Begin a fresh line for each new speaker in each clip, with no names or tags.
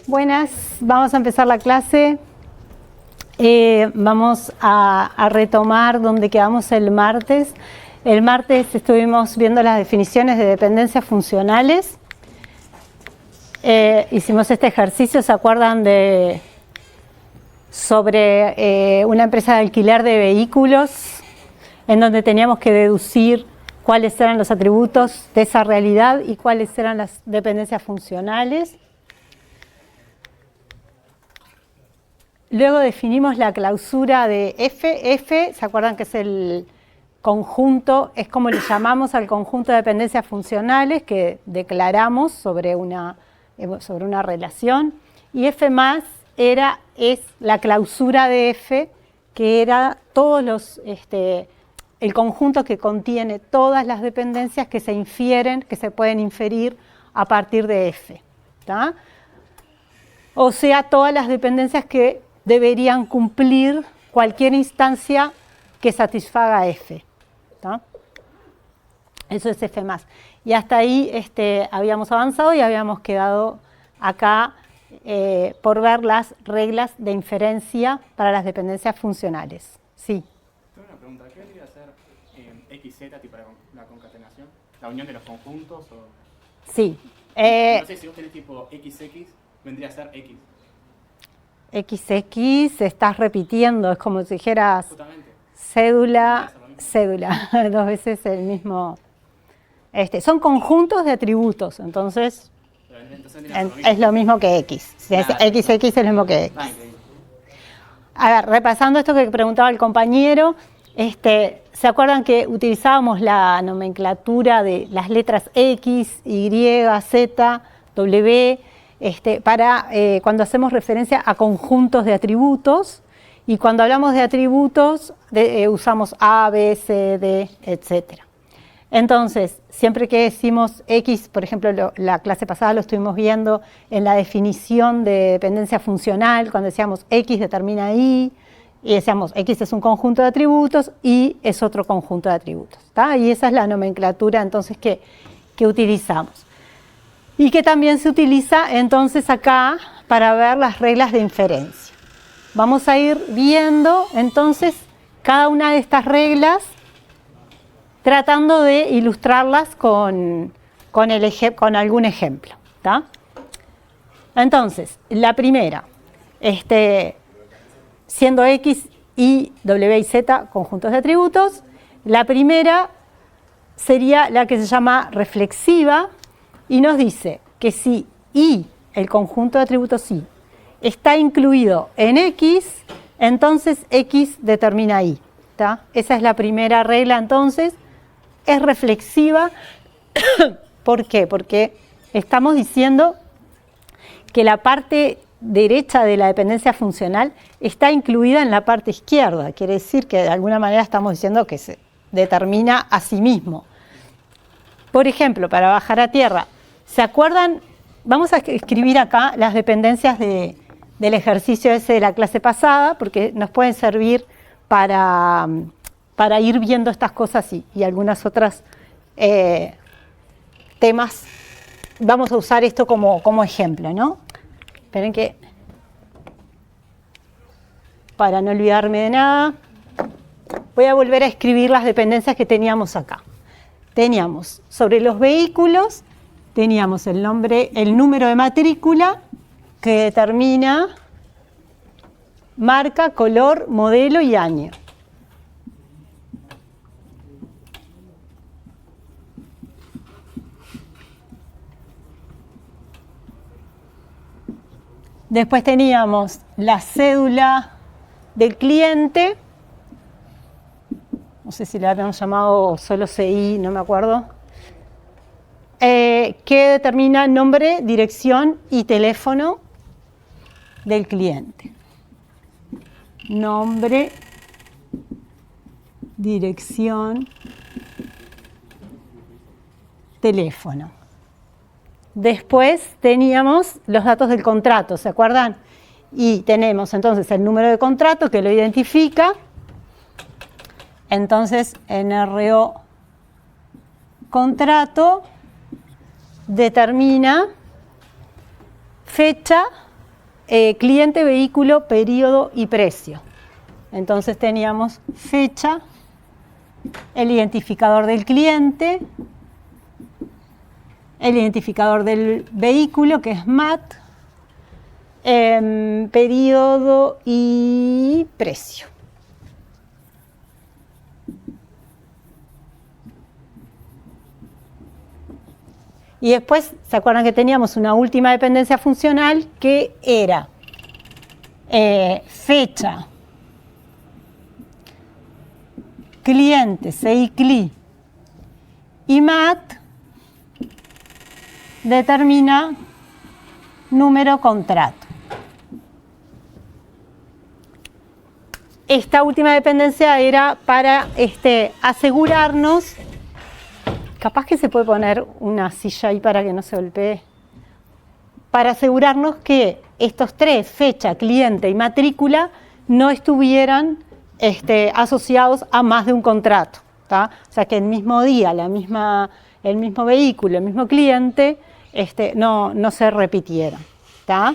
Buenas, vamos a empezar la clase. Vamos a retomar donde quedamos el martes. El martes estuvimos viendo las definiciones de dependencias funcionales. Hicimos este ejercicio, ¿se acuerdan sobre una empresa de alquiler de vehículos, en donde teníamos que deducir cuáles eran los atributos de esa realidad y cuáles eran las dependencias funcionales? Luego definimos la clausura de F. F, ¿se acuerdan que es el conjunto? Es como le llamamos al conjunto de dependencias funcionales que declaramos sobre una relación. Y F más es la clausura de F, que era el conjunto que contiene todas las dependencias que se infieren, que se pueden inferir a partir de F, ¿tá? O sea, todas las dependencias que deberían cumplir cualquier instancia que satisfaga F, ¿tá? Eso es F+. Y hasta ahí habíamos avanzado y habíamos quedado acá por ver las reglas de inferencia para las dependencias funcionales. Sí.
Tengo una pregunta. ¿Qué vendría a ser XZ, tipo la concatenación? ¿La unión de los conjuntos? O...
Sí.
No sé, si vos tenés tipo XX, vendría a ser X.
XX, estás repitiendo, es como si dijeras cédula, dos veces el mismo. Son conjuntos de atributos, entonces es lo mismo que X. Si es XX es lo mismo que X. A ver, repasando esto que preguntaba el compañero, ¿se acuerdan que utilizábamos la nomenclatura de las letras X, Y, Z, W, para cuando hacemos referencia a conjuntos de atributos? Y cuando hablamos de atributos usamos A, B, C, D, etc. Entonces, siempre que decimos X, por ejemplo, la clase pasada lo estuvimos viendo en la definición de dependencia funcional, cuando decíamos X determina Y, y decíamos X es un conjunto de atributos, Y es otro conjunto de atributos, ¿tá? Y esa es la nomenclatura entonces que utilizamos. Y que también se utiliza entonces acá para ver las reglas de inferencia. Vamos a ir viendo entonces cada una de estas reglas, tratando de ilustrarlas con algún ejemplo, ¿tá? Entonces, la primera, siendo X, Y, W y Z conjuntos de atributos, la primera sería la que se llama reflexiva y nos dice que si Y, el conjunto de atributos Y, está incluido en X, entonces X determina Y, ¿tá? Esa es la primera regla entonces. Es reflexiva. ¿Por qué? Porque estamos diciendo que la parte derecha de la dependencia funcional está incluida en la parte izquierda. Quiere decir que de alguna manera estamos diciendo que se determina a sí mismo. Por ejemplo, para bajar a tierra, ¿se acuerdan? Vamos a escribir acá las dependencias del ejercicio ese de la clase pasada, porque nos pueden servir para ir viendo estas cosas y algunas otras temas. Vamos a usar esto como ejemplo, ¿no? Esperen que, para no olvidarme de nada, voy a volver a escribir las dependencias que teníamos acá. Teníamos sobre los vehículos, teníamos el número de matrícula que determina marca, color, modelo y año. Después teníamos la cédula del cliente, no sé si la habíamos llamado solo CI, no me acuerdo, que determina nombre, dirección y teléfono del cliente. Nombre, dirección, teléfono. Después teníamos los datos del contrato, ¿se acuerdan? Y tenemos entonces el número de contrato que lo identifica. Entonces, NRO contrato determina fecha, cliente, vehículo, periodo y precio. Entonces teníamos fecha, el identificador del cliente, el identificador del vehículo, que es MAT, periodo y precio. Y después, ¿se acuerdan que teníamos una última dependencia funcional que era fecha, cliente, CI/CLI y MAT determina número contrato. Esta última dependencia era para asegurarnos. Capaz que se puede poner una silla ahí para que no se golpee. Para asegurarnos que estos tres, fecha, cliente y matrícula, no estuvieran asociados a más de un contrato. ¿Tá? O sea, que el mismo día, el mismo vehículo, el mismo cliente, no se repitieran. ¿Tá?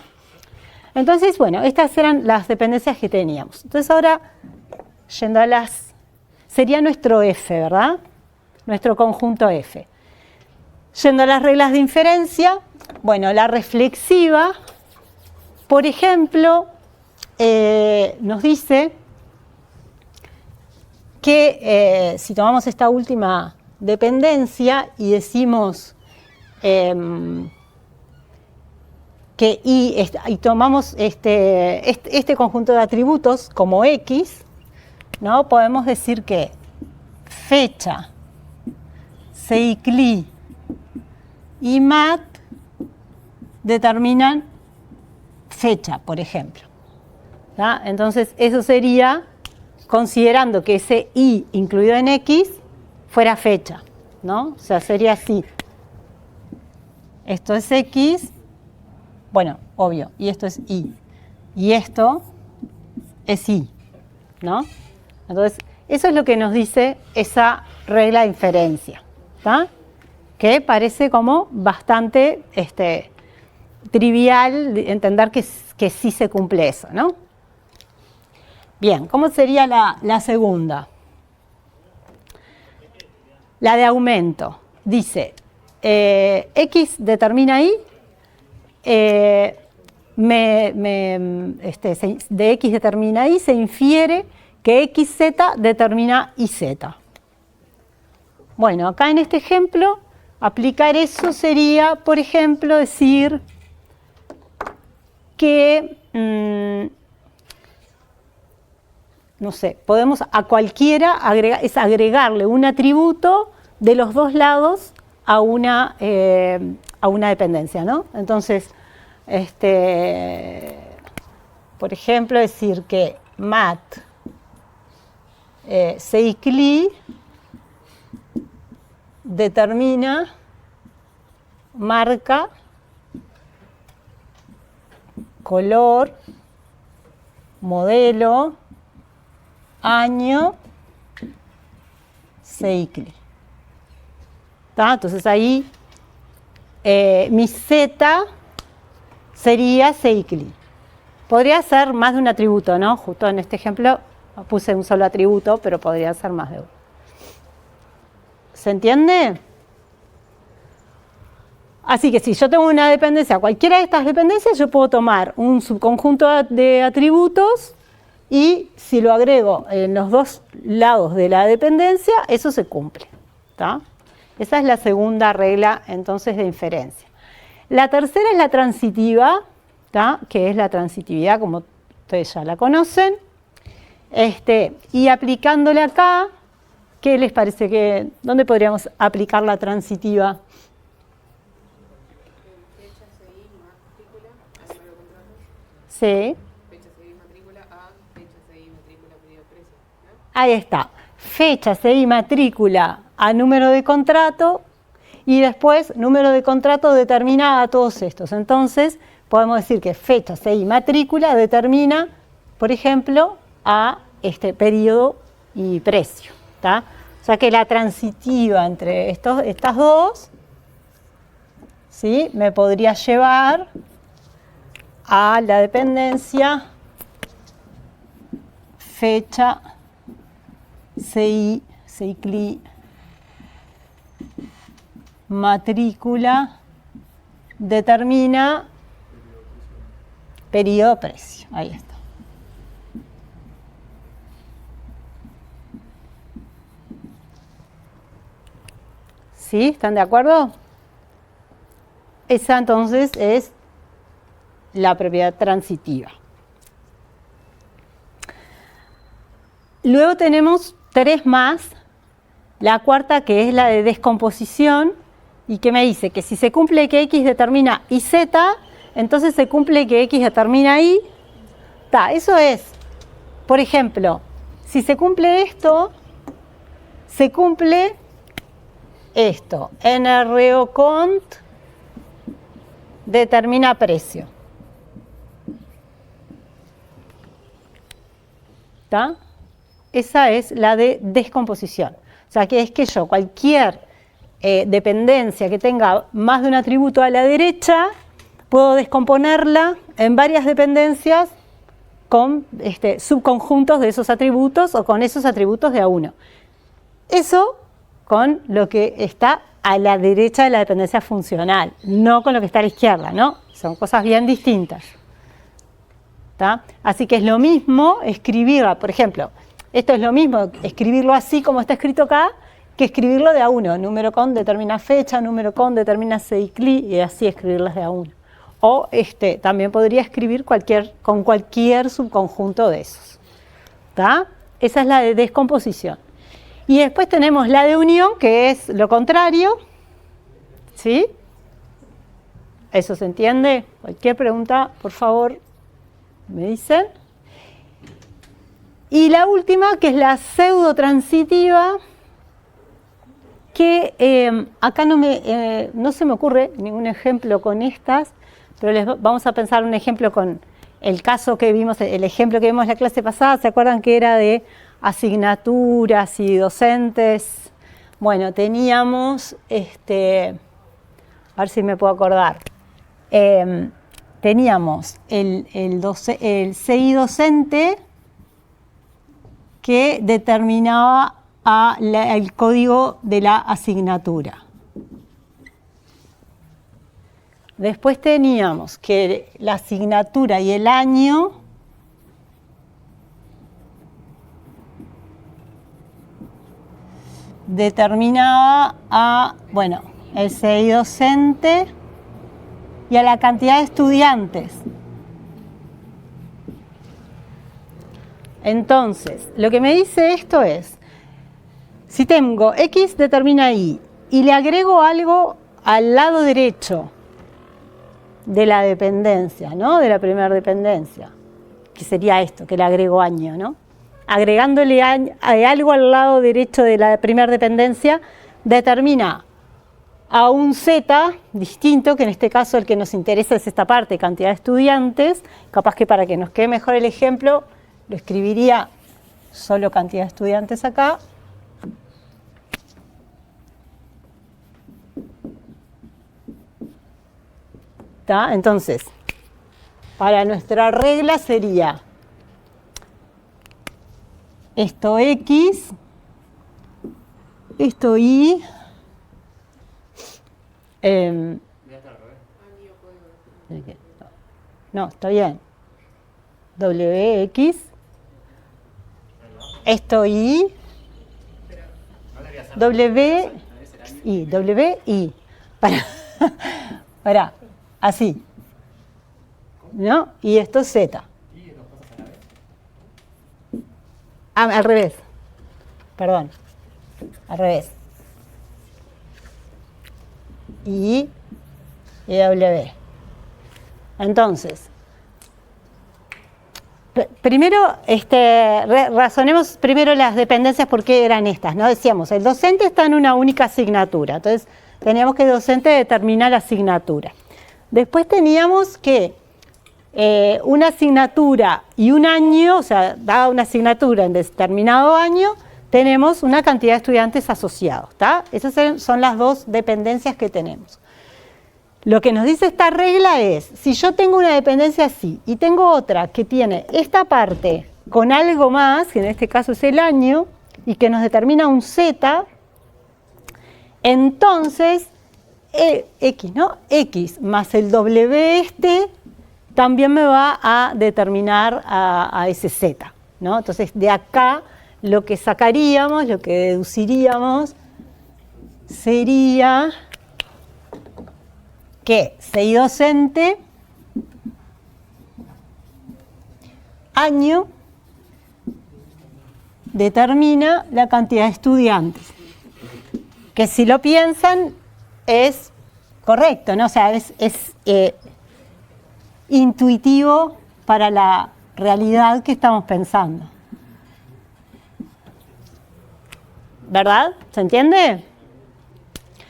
Entonces, bueno, estas eran las dependencias que teníamos. Entonces ahora, yendo a sería nuestro F, ¿verdad? Nuestro conjunto F. Yendo a las reglas de inferencia, bueno, la reflexiva, por ejemplo, nos dice que si tomamos esta última dependencia y decimos que y tomamos este conjunto de atributos como X, ¿no? Podemos decir que fecha, CI/CLI y MAT determinan fecha, por ejemplo. ¿Tá? Entonces, eso sería considerando que ese I incluido en X fuera fecha, ¿no? O sea, sería así. Esto es X, bueno, obvio, y esto es Y. Y esto es Y, ¿no? Entonces, eso es lo que nos dice esa regla de inferencia. ¿Tá? Que parece como bastante trivial entender que sí se cumple eso, ¿no? Bien, ¿cómo sería la segunda? La de aumento. Dice, X determina Y, de X determina Y se infiere que XZ determina YZ. Bueno, acá en este ejemplo, aplicar eso sería, por ejemplo, decir que, no sé, podemos a cualquiera agregarle un atributo de los dos lados a una dependencia, ¿no? Entonces, por ejemplo, decir que MAT, CI/CLI determina marca, color, modelo, año, CI/CLI. Entonces ahí mi Z sería CI/CLI. Podría ser más de un atributo, ¿no? Justo en este ejemplo puse un solo atributo, pero podría ser más de uno. ¿Se entiende? Así que si yo tengo una dependencia, cualquiera de estas dependencias, yo puedo tomar un subconjunto de atributos y si lo agrego en los dos lados de la dependencia, eso se cumple. ¿Tá? Esa es la segunda regla, entonces, de inferencia. La tercera es la transitiva, ¿tá? Que es la transitividad, como ustedes ya la conocen. Y aplicándole acá, ¿qué les parece dónde podríamos aplicar la transitiva?
Fecha, CI, matrícula, a número de contrato.
Sí.
Fecha, CI, matrícula, a fecha, CI, matrícula, pedido, precio, ¿no?
Ahí está. Fecha, CI, matrícula a número de contrato y después número de contrato determina a todos estos. Entonces, podemos decir que fecha, CI, matrícula determina, por ejemplo, a periodo y precio. ¿Tá? O sea que la transitiva entre estas dos, ¿sí? Me podría llevar a la dependencia fecha, CI, CICLI, matrícula, determina periodo precio. Ahí está. ¿Sí? ¿Están de acuerdo? Esa entonces es la propiedad transitiva. Luego tenemos 3 más, la cuarta que es la de descomposición y que me dice que si se cumple que X determina YZ, entonces se cumple que X determina Y. Eso es, por ejemplo, si se cumple esto, se cumple esto, NRO cont determina precio. ¿Está? Esa es la de descomposición. O sea, que es que yo cualquier dependencia que tenga más de un atributo a la derecha, puedo descomponerla en varias dependencias con subconjuntos de esos atributos o con esos atributos de A1. Eso con lo que está a la derecha de la dependencia funcional, no con lo que está a la izquierda, ¿no? Son cosas bien distintas. ¿Tá? Así que es lo mismo escribirla, por ejemplo, esto es lo mismo escribirlo así como está escrito acá, que escribirlo de A1. Número con determina fecha, número con determina CICLI, y así escribirlas de A1. O también podría escribir con cualquier subconjunto de esos. ¿Tá? Esa es la de descomposición. Y después tenemos la de unión, que es lo contrario. ¿Sí? ¿Eso se entiende? Cualquier pregunta, por favor, me dicen. Y la última, que es la pseudotransitiva, que acá no se me ocurre ningún ejemplo con estas, pero vamos a pensar un ejemplo con el caso que vimos, el ejemplo que vimos la clase pasada. ¿Se acuerdan que era de asignaturas y docentes? Bueno, teníamos, a ver si me puedo acordar, teníamos el CI docente que determinaba el código de la asignatura. Después teníamos que la asignatura y el año determinaba el CI docente y a la cantidad de estudiantes. Entonces, lo que me dice esto es, si tengo X determina Y y le agrego algo al lado derecho de la dependencia, ¿no? De la primera dependencia, que sería esto, que le agrego año, ¿no? Agregándole algo al lado derecho de la primera dependencia, determina a un Z distinto, que en este caso el que nos interesa es esta parte, cantidad de estudiantes. Capaz que para que nos quede mejor el ejemplo, lo escribiría solo cantidad de estudiantes acá. ¿Tá? Entonces, para nuestra regla sería esto X, esto Y, no, está bien, WX, esto Y, WI, para, así, ¿no? Y esto es Z. Al revés, perdón, al revés. Y W. Entonces, primero razonemos primero las dependencias, por qué eran estas, ¿no? Decíamos, el docente está en una única asignatura, entonces teníamos que el docente determinar la asignatura. Después teníamos que una asignatura y un año, o sea, dada una asignatura en determinado año, tenemos una cantidad de estudiantes asociados, ¿tá? Esas son las dos dependencias que tenemos. Lo que nos dice esta regla es, si yo tengo una dependencia así y tengo otra que tiene esta parte con algo más, que en este caso es el año, y que nos determina un z, entonces x, ¿no? X más el w este también me va a determinar a ese z, ¿no? Entonces de acá lo que sacaríamos, lo que deduciríamos sería que CI docente, año, determina la cantidad de estudiantes. Que si lo piensan es correcto, ¿no? O sea, es intuitivo para la realidad que estamos pensando. ¿Verdad? ¿Se entiende?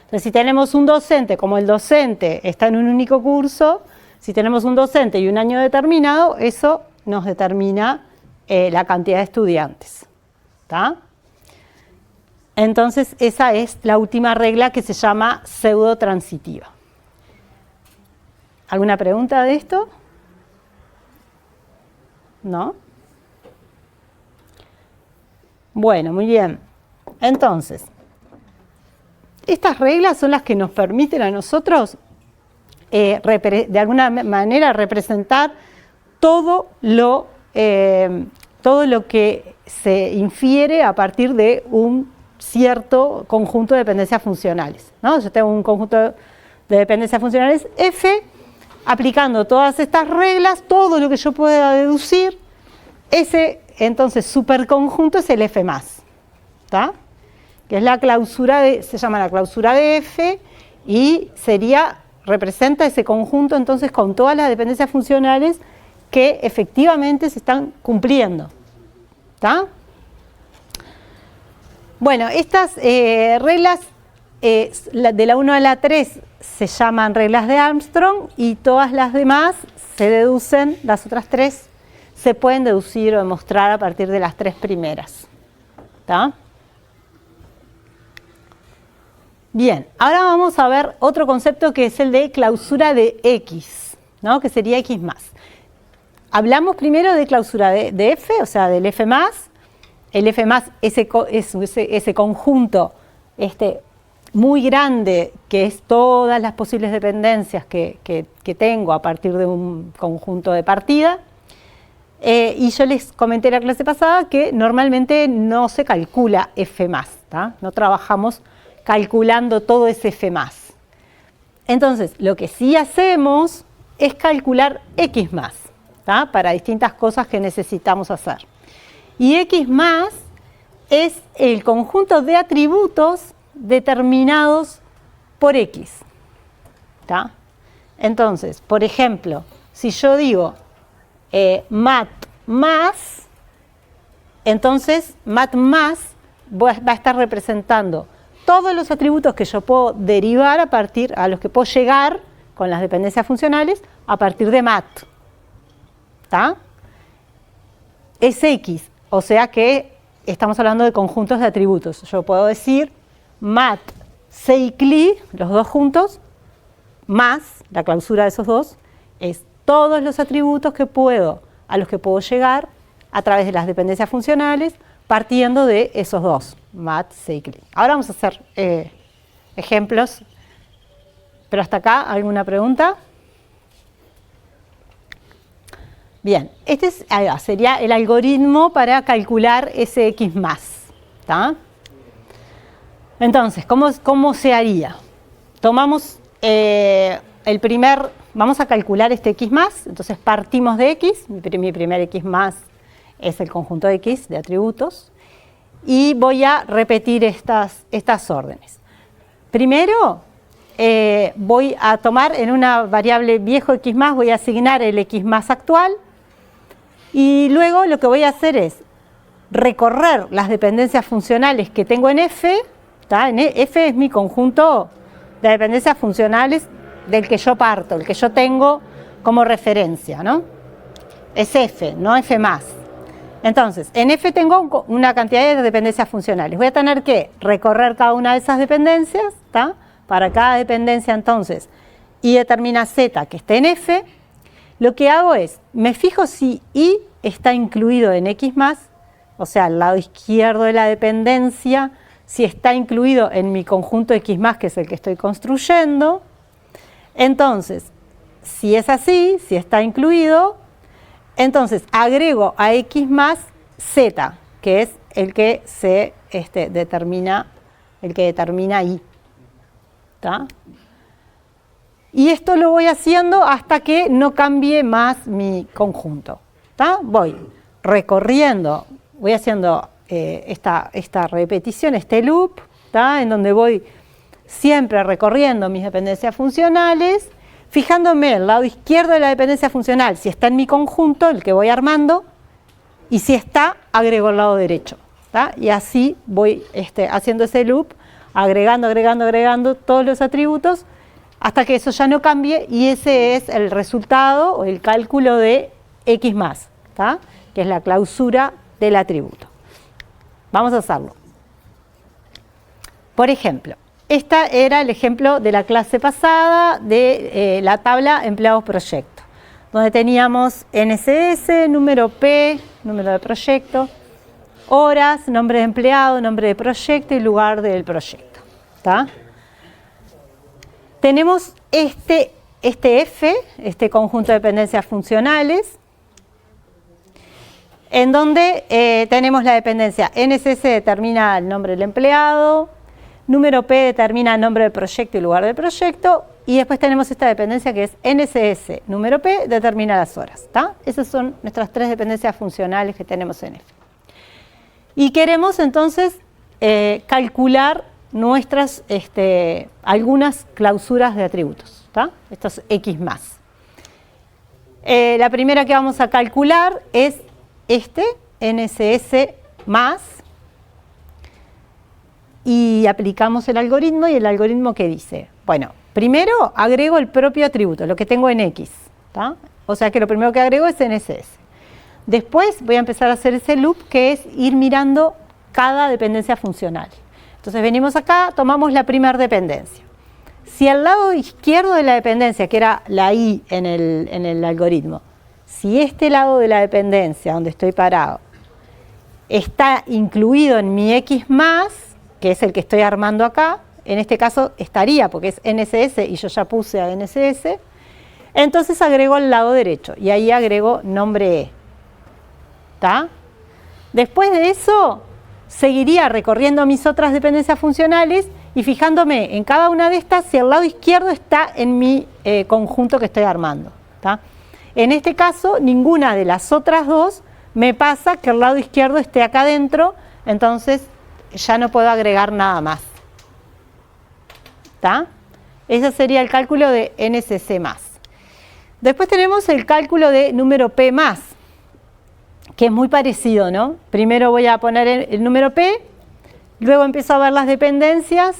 Entonces, si tenemos un docente, como el docente está en un único curso, si tenemos un docente y un año determinado, eso nos determina la cantidad de estudiantes. ¿Está? Entonces, esa es la última regla que se llama pseudotransitiva. ¿Alguna pregunta de esto? ¿No? Bueno, muy bien. Entonces, estas reglas son las que nos permiten a nosotros, de alguna manera, representar todo lo que se infiere a partir de un cierto conjunto de dependencias funcionales, ¿no? Yo tengo un conjunto de dependencias funcionales F, aplicando todas estas reglas, todo lo que yo pueda deducir, ese entonces superconjunto es el F+, ¿está? Que es la clausura se llama la clausura de F y representa ese conjunto entonces con todas las dependencias funcionales que efectivamente se están cumpliendo. ¿Está? Bueno, estas reglas de la 1 a la 3 se llaman reglas de Armstrong y todas las demás se deducen, las otras 3 se pueden deducir o demostrar a partir de las 3 primeras. ¿Está? Bien, ahora vamos a ver otro concepto que es el de clausura de X, ¿no? Que sería X+. Hablamos primero de clausura de F, o sea, del F+. El F+, ese conjunto muy grande, que es todas las posibles dependencias que tengo a partir de un conjunto de partida. Y yo les comenté en la clase pasada que normalmente no se calcula F+, ¿tá? No trabajamos calculando todo ese F+. Entonces, lo que sí hacemos es calcular X+, ¿tá? Para distintas cosas que necesitamos hacer. Y X+ es el conjunto de atributos determinados por X. ¿Tá? Entonces, por ejemplo, si yo digo mat más, entonces mat más va a estar representando todos los atributos que yo puedo derivar a los que puedo llegar con las dependencias funcionales a partir de mat. ¿Tá? Es X, o sea que estamos hablando de conjuntos de atributos. Yo puedo decir mat cycli, los dos juntos, más la clausura de esos dos, es todos los atributos a los que puedo llegar a través de las dependencias funcionales, partiendo de esos dos, mat cycli. Ahora vamos a hacer ejemplos, pero hasta acá, ¿alguna pregunta? Bien, este sería el algoritmo para calcular ese X+. ¿Tá? Entonces, ¿cómo se haría? Tomamos vamos a calcular este X+, entonces partimos de X, mi primer X+ es el conjunto de X de atributos, y voy a repetir estas órdenes. Primero, voy a tomar en una variable viejo X+, voy a asignar el X+ actual, y luego lo que voy a hacer es recorrer las dependencias funcionales que tengo en F. ¿Tá? F es mi conjunto de dependencias funcionales del que yo parto, el que yo tengo como referencia, ¿no? Es F, no F+. Entonces, en F tengo una cantidad de dependencias funcionales. Voy a tener que recorrer cada una de esas dependencias, ¿tá? Para cada dependencia, entonces, y determina Z que esté en F, lo que hago es, me fijo si Y está incluido en X+, o sea, al lado izquierdo de la dependencia, si está incluido en mi conjunto X+, que es el que estoy construyendo. Entonces, si es así, si está incluido, entonces agrego a X+ Z, que es el que se determina, el que determina Y. ¿Tá? Y esto lo voy haciendo hasta que no cambie más mi conjunto. ¿Tá? Voy recorriendo, voy haciendo esta repetición, este loop, ¿tá? En donde voy siempre recorriendo mis dependencias funcionales, fijándome el lado izquierdo de la dependencia funcional, si está en mi conjunto, el que voy armando, y si está, agrego el lado derecho. ¿Tá? Y así voy haciendo ese loop, agregando todos los atributos, hasta que eso ya no cambie, y ese es el resultado o el cálculo de X+, ¿tá? Que es la clausura del atributo. Vamos a hacerlo. Por ejemplo, este era el ejemplo de la clase pasada de la tabla empleados proyecto, donde teníamos NCS, número P, número de proyecto, horas, nombre de empleado, nombre de proyecto y lugar del proyecto. ¿Tá? Tenemos este F, este conjunto de dependencias funcionales, en donde tenemos la dependencia NCS determina el nombre del empleado, número P determina el nombre del proyecto y lugar del proyecto, y después tenemos esta dependencia que es NCS, número P determina las horas. ¿Tá? Esas son nuestras tres dependencias funcionales que tenemos en F. Y queremos entonces calcular nuestras, algunas clausuras de atributos, ¿tá? Estos X+. La primera que vamos a calcular es NCS+, y aplicamos el algoritmo, y el algoritmo ¿qué dice? Bueno, primero agrego el propio atributo, lo que tengo en X, ¿tá? O sea que lo primero que agrego es NCS. Después voy a empezar a hacer ese loop que es ir mirando cada dependencia funcional. Entonces venimos acá, tomamos la primera dependencia. Si al lado izquierdo de la dependencia, que era la Y en el algoritmo, si este lado de la dependencia donde estoy parado está incluido en mi X+, que es el que estoy armando acá, en este caso estaría porque es NCS y yo ya puse a NCS, entonces agrego el lado derecho y ahí agrego nombre E. ¿Tá? Después de eso, seguiría recorriendo mis otras dependencias funcionales y fijándome en cada una de estas si el lado izquierdo está en mi conjunto que estoy armando. ¿Tá? En este caso, ninguna de las otras dos me pasa que el lado izquierdo esté acá adentro, entonces ya no puedo agregar nada más. ¿Tá? Ese sería el cálculo de NCC+. Después tenemos el cálculo de número P+, que es muy parecido, ¿no? Primero voy a poner el número P, luego empiezo a ver las dependencias.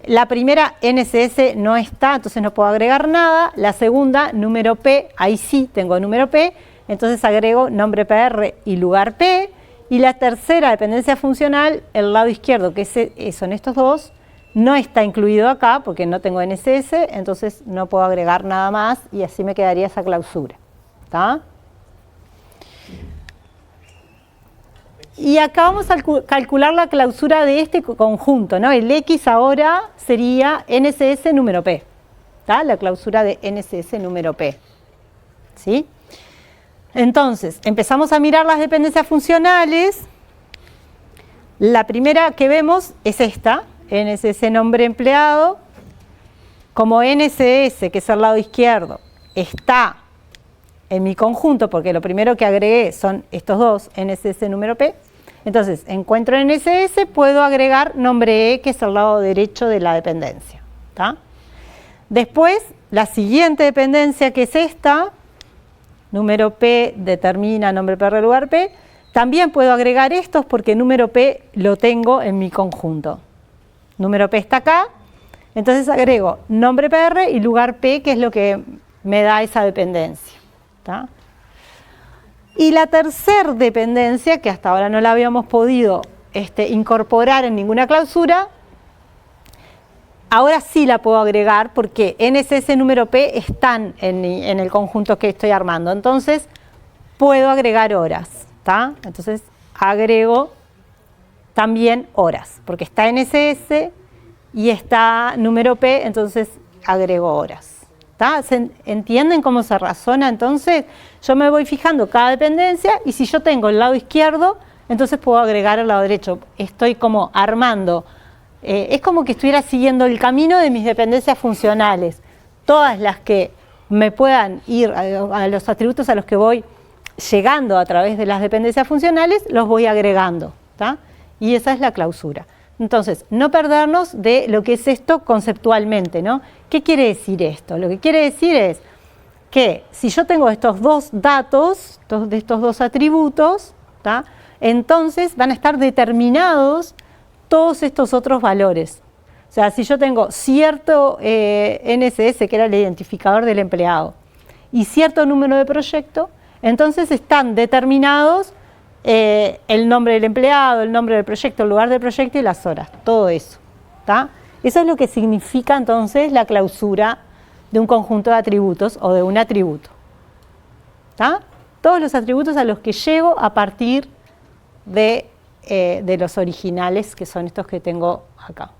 La primera, NCS, no está, entonces no puedo agregar nada. La segunda, número P, ahí sí tengo número P, entonces agrego nombre PR y lugar P. Y la tercera dependencia funcional, el lado izquierdo, que son estos dos, no está incluido acá porque no tengo NCS, entonces no puedo agregar nada más y así me quedaría esa clausura. ¿Tá? Y acá vamos a calcular la clausura de este conjunto, ¿no? El X ahora sería NCS número P, ¿tá? La clausura de NCS número P, ¿sí? Entonces, empezamos a mirar las dependencias funcionales. La primera que vemos es esta, NCS nombre empleado. Como NCS, que es el lado izquierdo, está en mi conjunto, porque lo primero que agregué son estos dos, NCS número P, entonces encuentro NCS, puedo agregar nombre E, que es el lado derecho de la dependencia. ¿Tá? Después, la siguiente dependencia, que es esta, número P determina nombre PR lugar P, también puedo agregar estos porque número P lo tengo en mi conjunto. Número P está acá, entonces agrego nombre PR y lugar P, que es lo que me da esa dependencia. ¿Tá? Y la tercera dependencia, que hasta ahora no la habíamos podido incorporar en ninguna clausura, ahora sí la puedo agregar porque NSS número P están en el conjunto que estoy armando. Entonces, puedo agregar horas, ¿está? Entonces, agrego también horas, porque está NSS y está número P, entonces agrego horas. ¿Está? ¿Entienden cómo se razona? Entonces, yo me voy fijando cada dependencia y si yo tengo el lado izquierdo, entonces puedo agregar el lado derecho. Estoy como armando, es como que estuviera siguiendo el camino de mis dependencias funcionales. Todas las que me puedan ir a los atributos a los que voy llegando a través de las dependencias funcionales, los voy agregando. ¿Está? Y esa es la clausura. Entonces, no perdernos de lo que es esto conceptualmente, ¿no? ¿Qué quiere decir esto? Lo que quiere decir es que si yo tengo estos dos datos, de estos dos atributos, ¿tá? Entonces van a estar determinados todos estos otros valores. O sea, si yo tengo cierto NSS, que era el identificador del empleado, y cierto número de proyecto, entonces están determinados el nombre del empleado, el nombre del proyecto, el lugar del proyecto y las horas, todo eso. ¿Tá? Eso es lo que significa entonces la clausura de un conjunto de atributos o de un atributo. ¿Tá? Todos los atributos a los que llego a partir de los originales, que son estos que tengo acá.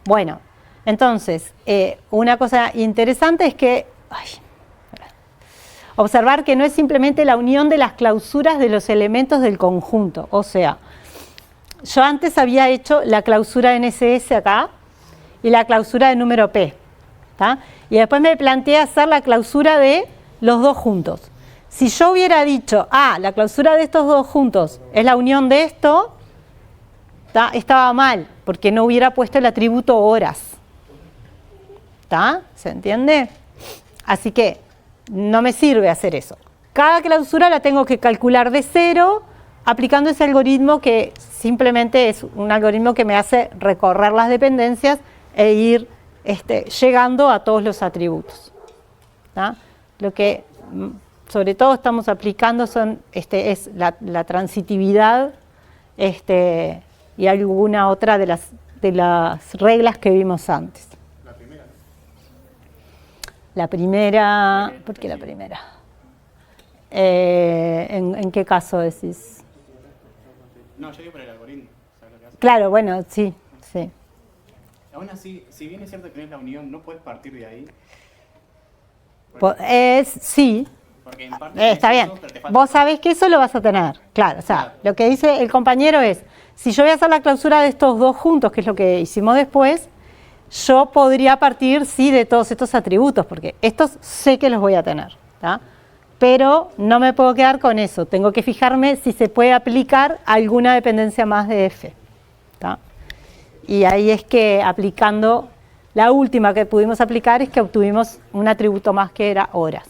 Bueno, entonces, una cosa interesante es que observar que no es simplemente la unión de las clausuras de los elementos del conjunto. O sea, yo antes había hecho la clausura de NSS acá y la clausura de número P. ¿Tá? Y después me planteé hacer la clausura de los dos juntos. Si yo hubiera dicho, la clausura de estos dos juntos es la unión de esto, ¿tá? Estaba mal, porque no hubiera puesto el atributo horas. ¿Tá? ¿Se entiende? Así que no me sirve hacer eso. Cada clausura la tengo que calcular de cero, aplicando ese algoritmo que simplemente es un algoritmo que me hace recorrer las dependencias e ir llegando a todos los atributos. ¿Tá? Lo que sobre todo estamos aplicando es la transitividad y alguna otra de las reglas que vimos antes. La primera, ¿por qué la primera? ¿En qué caso decís?
No, yo digo por el algoritmo. ¿Sabes lo que hace?
Claro, bueno, sí.
Aún así, si bien es cierto que no es la unión, ¿no puedes partir de ahí?
Sí.
Porque en parte
Está bien. Vos sabés que eso lo vas a tener. Claro, o sea, lo que dice el compañero es, si yo voy a hacer la clausura de estos dos juntos, que es lo que hicimos después, yo podría partir, sí, de todos estos atributos, porque estos sé que los voy a tener, ¿tá? Pero no me puedo quedar con eso. Tengo que fijarme si se puede aplicar alguna dependencia más de F. ¿Tá? Y ahí es que aplicando, la última que pudimos aplicar es que obtuvimos un atributo más que era horas.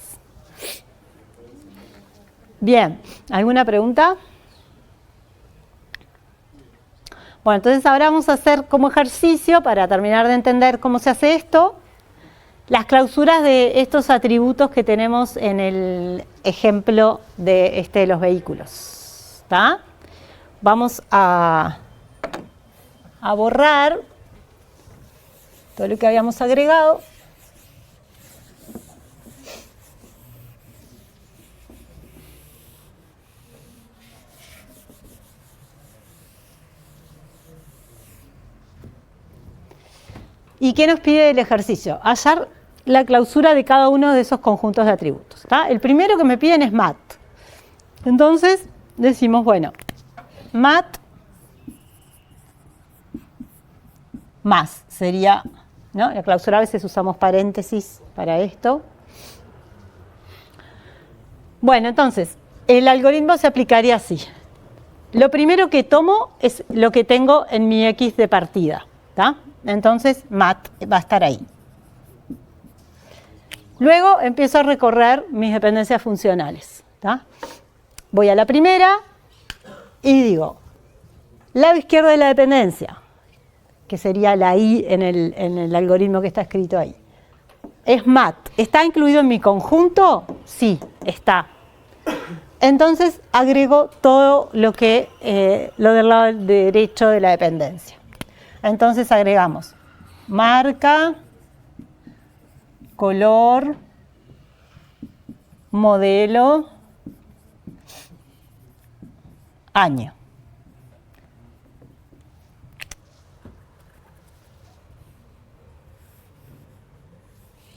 Bien, ¿alguna pregunta? Bueno, entonces ahora vamos a hacer como ejercicio, para terminar de entender cómo se hace esto, las clausuras de estos atributos que tenemos en el ejemplo de los vehículos. ¿Está? Vamos a borrar todo lo que habíamos agregado. ¿Y qué nos pide el ejercicio? Hallar la clausura de cada uno de esos conjuntos de atributos. ¿Tá? El primero que me piden es mat. Entonces decimos, bueno, mat más sería, ¿no? La clausura, a veces usamos paréntesis para esto. Bueno, entonces, el algoritmo se aplicaría así. Lo primero que tomo es lo que tengo en mi X de partida. ¿Tá? Entonces, mat va a estar ahí. Luego empiezo a recorrer mis dependencias funcionales. ¿Tá? Voy a la primera y digo, lado izquierdo de la dependencia, que sería la I en el algoritmo que está escrito ahí. Es mat. ¿Está incluido en mi conjunto? Sí, está. entonces agrego todo lo que lo del lado derecho de la dependencia. Entonces agregamos marca, color, modelo, año.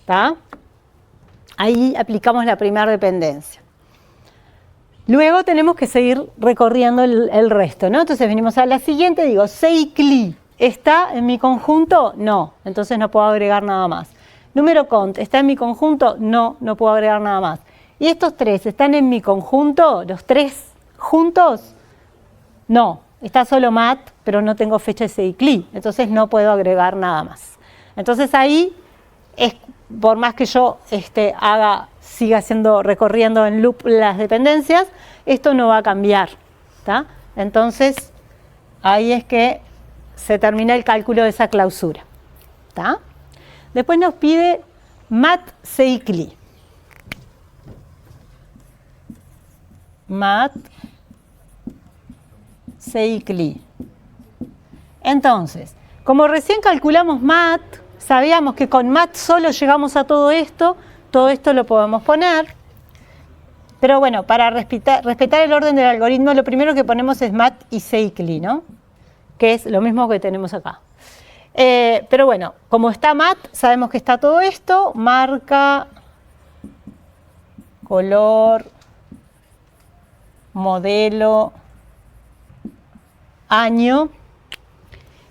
¿Está? Ahí aplicamos la primera dependencia. Luego tenemos que seguir recorriendo el resto, ¿no? Entonces venimos a la siguiente, digo, Seikli, ¿está en mi conjunto? No, entonces no puedo agregar nada más. Número cont, ¿está en mi conjunto? No, no puedo agregar nada más. ¿Y estos tres están en mi conjunto? ¿Los tres juntos? No, está solo mat, pero no tengo fecha de Seikli, entonces no puedo agregar nada más. Entonces ahí, por más que yo siga recorriendo en loop las dependencias, esto no va a cambiar, ¿tá? Entonces ahí es que se termina el cálculo de esa clausura, ¿tá? Después nos pide mat Seikli. Mat Seikli. Entonces, como recién calculamos mat, sabíamos que con mat solo llegamos a todo esto lo podemos poner, pero bueno, para respetar el orden del algoritmo, lo primero que ponemos es mat y Seikli, ¿no? Que es lo mismo que tenemos acá. Pero bueno, como está mat, sabemos que está todo esto, marca, color, modelo, año,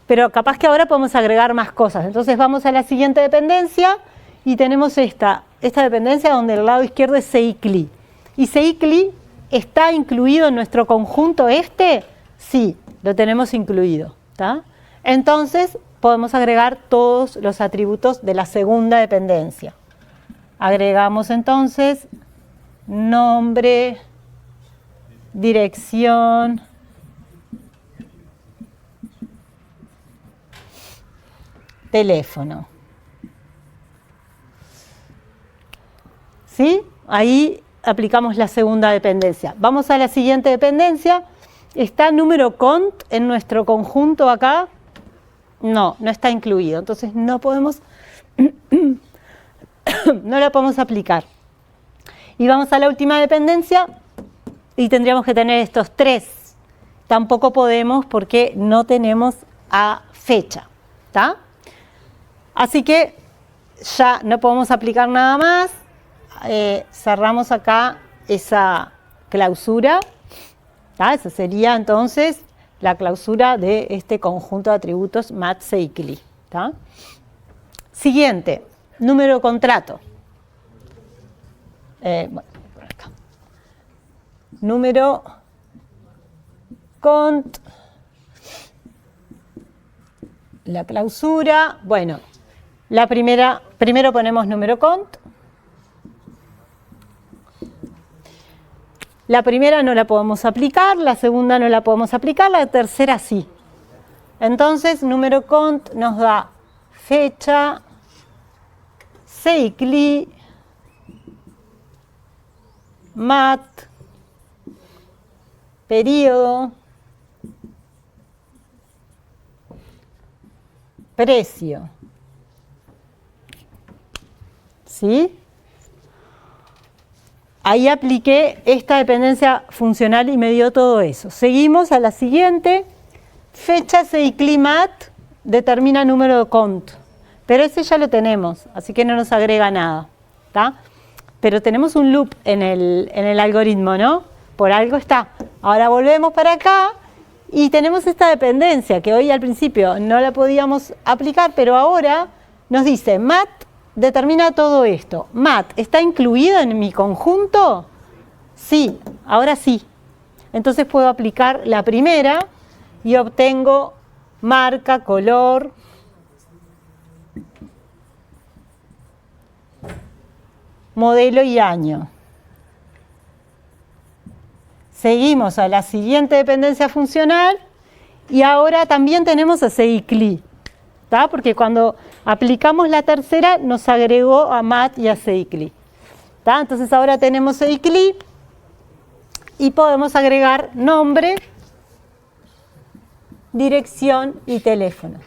pero capaz que ahora podemos agregar más cosas. Entonces vamos a la siguiente dependencia y tenemos esta dependencia donde el lado izquierdo es Seikli. ¿Y Seikli está incluido en nuestro conjunto este? Sí, lo tenemos incluido, ¿tá? Entonces podemos agregar todos los atributos de la segunda dependencia. Agregamos entonces nombre, dirección, teléfono. ¿Sí? Ahí aplicamos la segunda dependencia. Vamos a la siguiente dependencia. ¿Está número cont en nuestro conjunto acá? No, no está incluido. Entonces no podemos, no la podemos aplicar. Y vamos a la última dependencia y tendríamos que tener estos tres. Tampoco podemos porque no tenemos a fecha, ¿tá? Así que ya no podemos aplicar nada más. Cerramos acá esa clausura, ¿tá? Esa sería entonces la clausura de este conjunto de atributos mat Seikli, ¿tá? Siguiente, número de contrato. Bueno, por acá. Número cont, la clausura, bueno, la primero ponemos número cont. La primera no la podemos aplicar, la segunda no la podemos aplicar, la tercera sí. Entonces, número cont nos da fecha, Seikli, mat, periodo, precio. ¿Sí? Ahí apliqué esta dependencia funcional y me dio todo eso. Seguimos a la siguiente. Fecha Seikli mat determina número de cont. Pero ese ya lo tenemos, así que no nos agrega nada, ¿tá? Pero tenemos un loop en el algoritmo, ¿no? Por algo está. Ahora volvemos para acá y tenemos esta dependencia que hoy al principio no la podíamos aplicar, pero ahora nos dice mat determina todo esto. Mat, ¿está incluido en mi conjunto? Sí, ahora sí. Entonces puedo aplicar la primera y obtengo marca, color, modelo y año. Seguimos a la siguiente dependencia funcional y ahora también tenemos a Seikli, ¿tá? Porque cuando aplicamos la tercera nos agregó a mat y a Seikli, ¿tá? Entonces ahora tenemos Seikli y podemos agregar nombre, dirección y teléfono.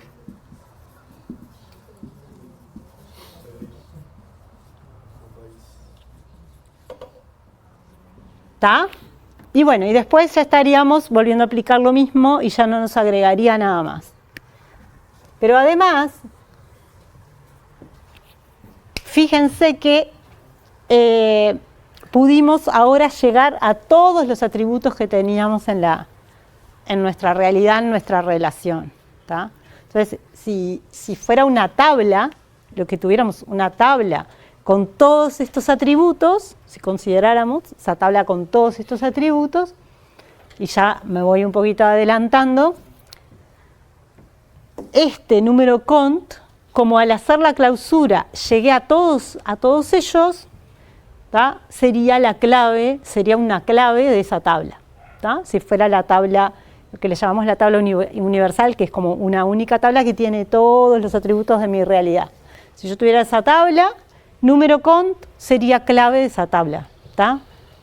¿Está? Y bueno, y después ya estaríamos volviendo a aplicar lo mismo y ya no nos agregaría nada más. Pero además, fíjense que pudimos ahora llegar a todos los atributos que teníamos en nuestra realidad, en nuestra relación. ¿Tá? Entonces, si fuera una tabla, lo que tuviéramos una tabla con todos estos atributos, si consideráramos esa tabla con todos estos atributos, y ya me voy un poquito adelantando, este número cont, como al hacer la clausura llegué a todos ellos, ¿tá? Sería la clave, sería una clave de esa tabla. ¿Tá? Si fuera la tabla, lo que le llamamos la tabla universal, que es como una única tabla que tiene todos los atributos de mi realidad. Si yo tuviera esa tabla, número cont sería clave de esa tabla. ¿Tá?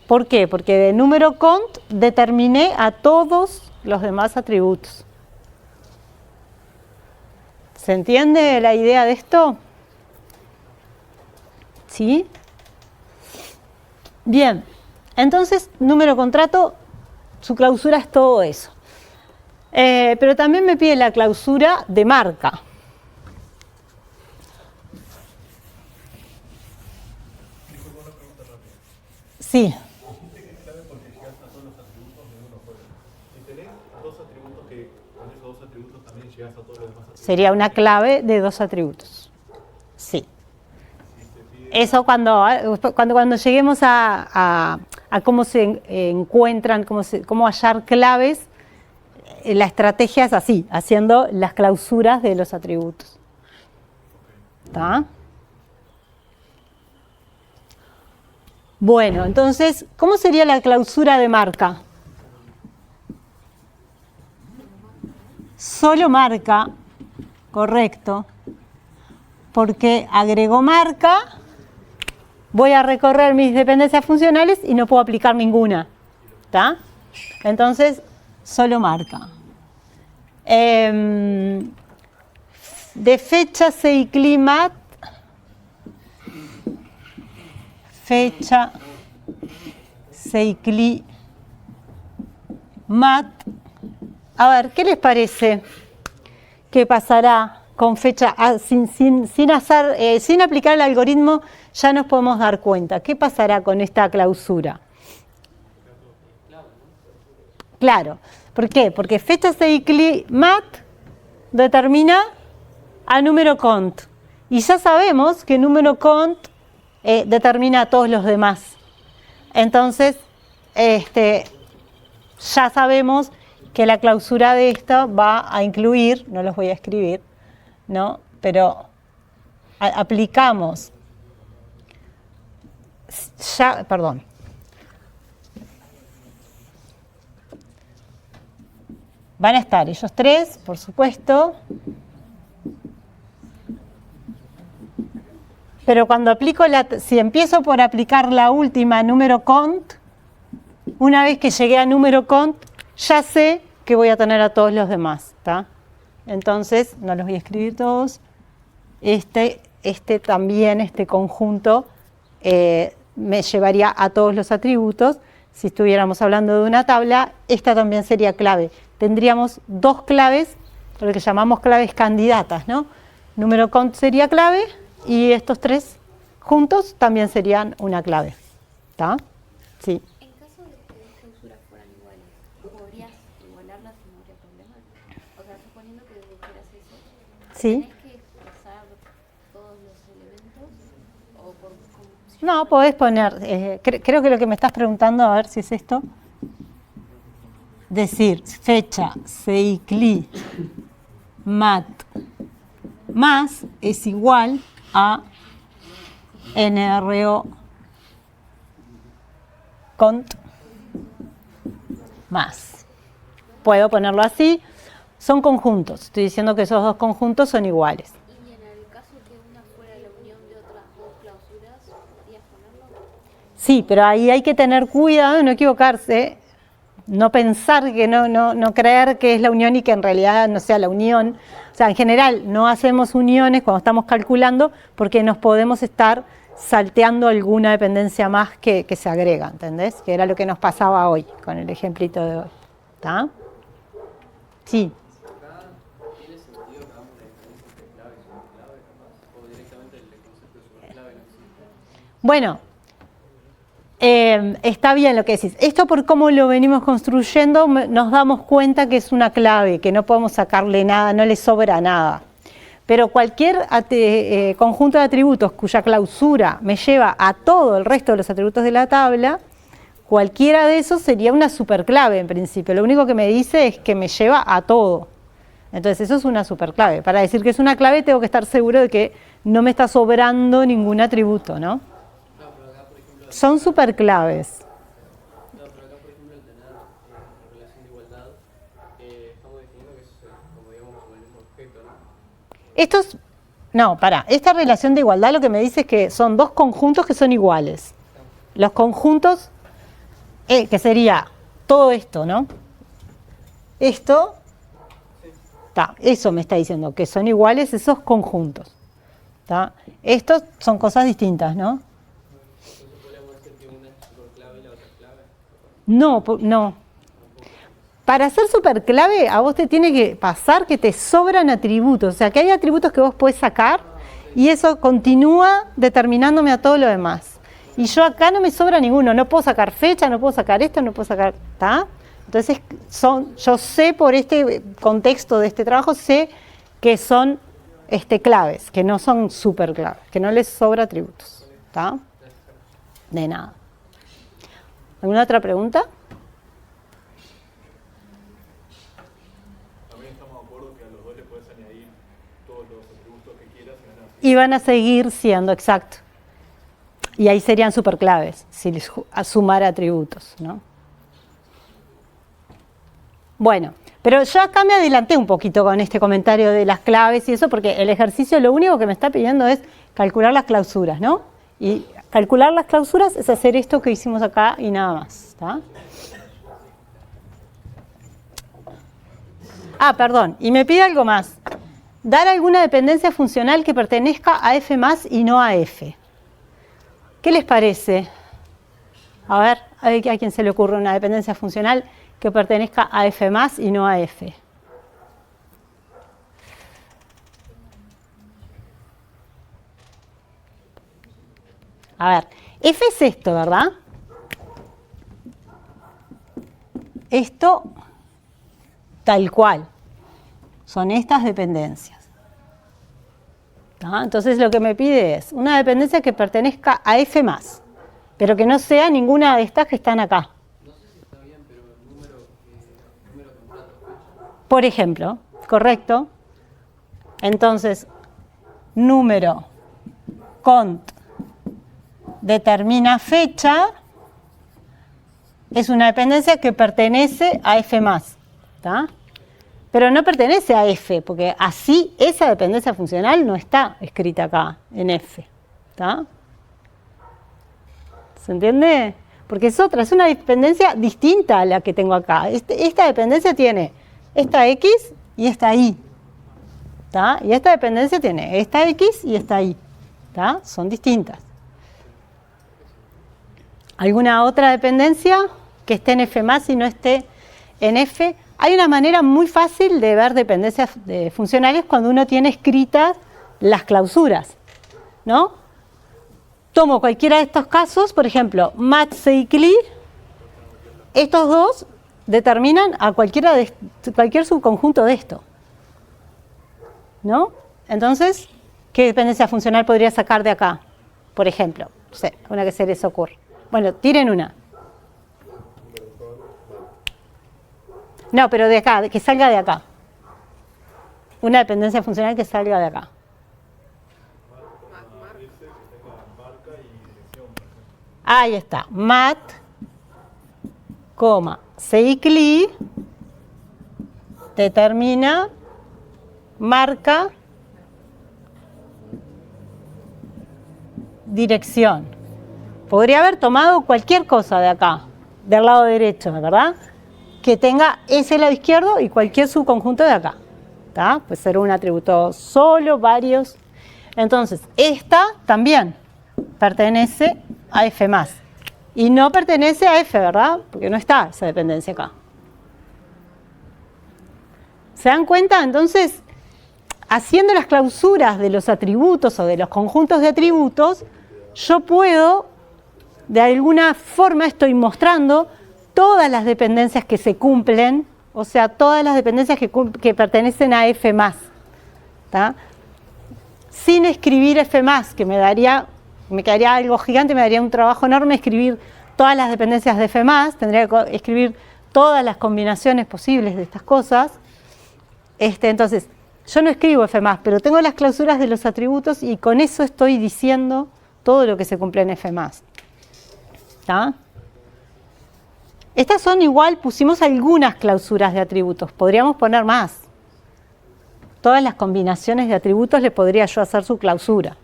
¿Por qué? Porque de número cont determiné a todos los demás atributos. ¿Se entiende la idea de esto? ¿Sí? Bien, entonces, número contrato, su clausura es todo eso. Pero también me pide la clausura de marca. Sí. Sería una clave de dos atributos. Sí. Eso cuando lleguemos a cómo se encuentran, cómo hallar claves, la estrategia es así, haciendo las clausuras de los atributos. ¿Está? Bueno, entonces, ¿cómo sería la clausura de marca? Solo marca, correcto, porque agrego marca, voy a recorrer mis dependencias funcionales y no puedo aplicar ninguna. ¿Está? Entonces, solo marca. De fecha CICLI-MAT, fecha CICLI-MAT. A ver, ¿qué les parece que pasará con fecha? Sin aplicar el algoritmo ya nos podemos dar cuenta. ¿Qué pasará con esta clausura? Claro. ¿Por qué? Porque fecha CICLI-MAT determina a número cont. Y ya sabemos que número cont determina a todos los demás. Entonces, ya sabemos que la clausura de esta va a incluir, no los voy a escribir, ¿no? Pero aplicamos, ya, perdón. Van a estar ellos tres, por supuesto. Pero cuando aplico si empiezo por aplicar la última número cont, una vez que llegué a número cont, ya sé que voy a tener a todos los demás, ¿tá? Entonces, no los voy a escribir todos. También, este conjunto, me llevaría a todos los atributos. Si estuviéramos hablando de una tabla, esta también sería clave. Tendríamos dos claves, lo que llamamos claves candidatas, ¿no? Número cont sería clave y estos tres juntos también serían una clave. ¿Está? Sí.
En caso de que dos clausuras fueran iguales, ¿podrías igualarlas y no habría problema? O sea, suponiendo que dijeras eso,
Sí.
¿tenés que expresar todos los elementos? ¿O por
No, podés poner, creo que lo que me estás preguntando, a ver si es esto, decir fecha CICLI MAT más es igual a NRO cont más. Puedo ponerlo así, son conjuntos, estoy diciendo que esos dos conjuntos son iguales.
Y en el caso que una fuera la unión de otras dos clausuras, ¿podrías ponerlo?
Sí, pero ahí hay que tener cuidado de no equivocarse, no pensar que no creer que es la unión y que en realidad no sea la unión. O sea, en general no hacemos uniones cuando estamos calculando porque nos podemos estar salteando alguna dependencia más que se agrega, ¿entendés? Que era lo que nos pasaba hoy con el ejemplito de hoy. ¿Está? Sí.
¿Tiene sentido que hagamos la diferencia entre clave y superclave, capaz? ¿O directamente el concepto de superclave no existe?
Bueno, está bien lo que decís. Esto por cómo lo venimos construyendo nos damos cuenta que es una clave, que no podemos sacarle nada, no le sobra nada. Pero cualquier conjunto de atributos cuya clausura me lleva a todo el resto de los atributos de la tabla, cualquiera de esos sería una superclave en principio. Lo único que me dice es que me lleva a todo. Entonces eso es una superclave. Para decir que es una clave tengo que estar seguro de que no me está sobrando ningún atributo, ¿no? Son superclaves.
No, pero acá, por ejemplo, el tener la relación de igualdad, estamos definiendo que es como digamos el mismo objeto, ¿no?
Esta relación de igualdad lo que me dice es que son dos conjuntos que son iguales. Los conjuntos, que sería todo esto, ¿no? Esto, eso me está diciendo, que son iguales esos conjuntos. Estos son cosas distintas, ¿no? No. Para ser superclave a vos te tiene que pasar que te sobran atributos, o sea que hay atributos que vos podés sacar y eso continúa determinándome a todo lo demás. Y yo acá no me sobra ninguno, no puedo sacar fecha, no puedo sacar esto, no puedo sacar, ¿está? Entonces yo sé por este contexto de este trabajo, sé que son claves, que no son superclaves, que no les sobra atributos, ¿está? De nada. ¿Alguna otra pregunta?
También estamos de acuerdo que a los dos le puedes añadir todos los atributos que quieras
y van a seguir siendo, exacto. Y ahí serían superclaves, si les sumara atributos, ¿no? Bueno, pero yo acá me adelanté un poquito con este comentario de las claves y eso, porque el ejercicio lo único que me está pidiendo es calcular las clausuras, ¿no? Y calcular las clausuras es hacer esto que hicimos acá y nada más, ¿está? Perdón, y me pide algo más. Dar alguna dependencia funcional que pertenezca a F más y no a F. ¿Qué les parece? A ver a quién se le ocurre una dependencia funcional que pertenezca a F más y no a F. A ver, F es esto, ¿verdad? Esto tal cual. Son estas dependencias. Entonces lo que me pide es una dependencia que pertenezca a F más, pero que no sea ninguna de estas que están acá.
No sé si está bien, pero el número contrato fecha.
Por ejemplo, correcto. Entonces, número cont determina fecha es una dependencia que pertenece a F más, ¿está? Pero no pertenece a F, porque así esa dependencia funcional no está escrita acá en F, ¿está? ¿Se entiende? Porque es otra, es una dependencia distinta a la que tengo acá. Esta dependencia tiene esta X y esta Y, ¿está? Y esta dependencia tiene esta X y esta Y, ¿está? Son distintas. ¿Alguna otra dependencia que esté en F más y no esté en F? Hay una manera muy fácil de ver dependencias funcionales cuando uno tiene escritas las clausuras, ¿no? Tomo cualquiera de estos casos, por ejemplo, matse y cli, estos dos determinan a cualquier subconjunto de esto, ¿no? Entonces, ¿qué dependencia funcional podría sacar de acá? Por ejemplo, no sé, una que se les ocurre. Bueno, tiren una. No, pero de acá, que salga de acá. Una dependencia funcional que salga de acá. Ahí está. Mat, cli determina marca dirección. Podría haber tomado cualquier cosa de acá, del lado derecho, ¿verdad? Que tenga ese lado izquierdo y cualquier subconjunto de acá. ¿Tá? Puede ser un atributo solo, varios. Entonces, esta también pertenece a F+. Y no pertenece a F, ¿verdad? Porque no está esa dependencia acá. ¿Se dan cuenta? Entonces, haciendo las clausuras de los atributos o de los conjuntos de atributos, yo puedo, de alguna forma, estoy mostrando todas las dependencias que se cumplen, o sea, todas las dependencias que pertenecen a F+. ¿Tá? Sin escribir F+, que me quedaría algo gigante, me daría un trabajo enorme escribir todas las dependencias de F+, tendría que escribir todas las combinaciones posibles de estas cosas. Entonces, yo no escribo F+, pero tengo las clausuras de los atributos y con eso estoy diciendo todo lo que se cumple en F+. ¿Tá? Estas son igual, pusimos algunas clausuras de atributos, podríamos poner más. Todas las combinaciones de atributos le podría yo hacer su clausura.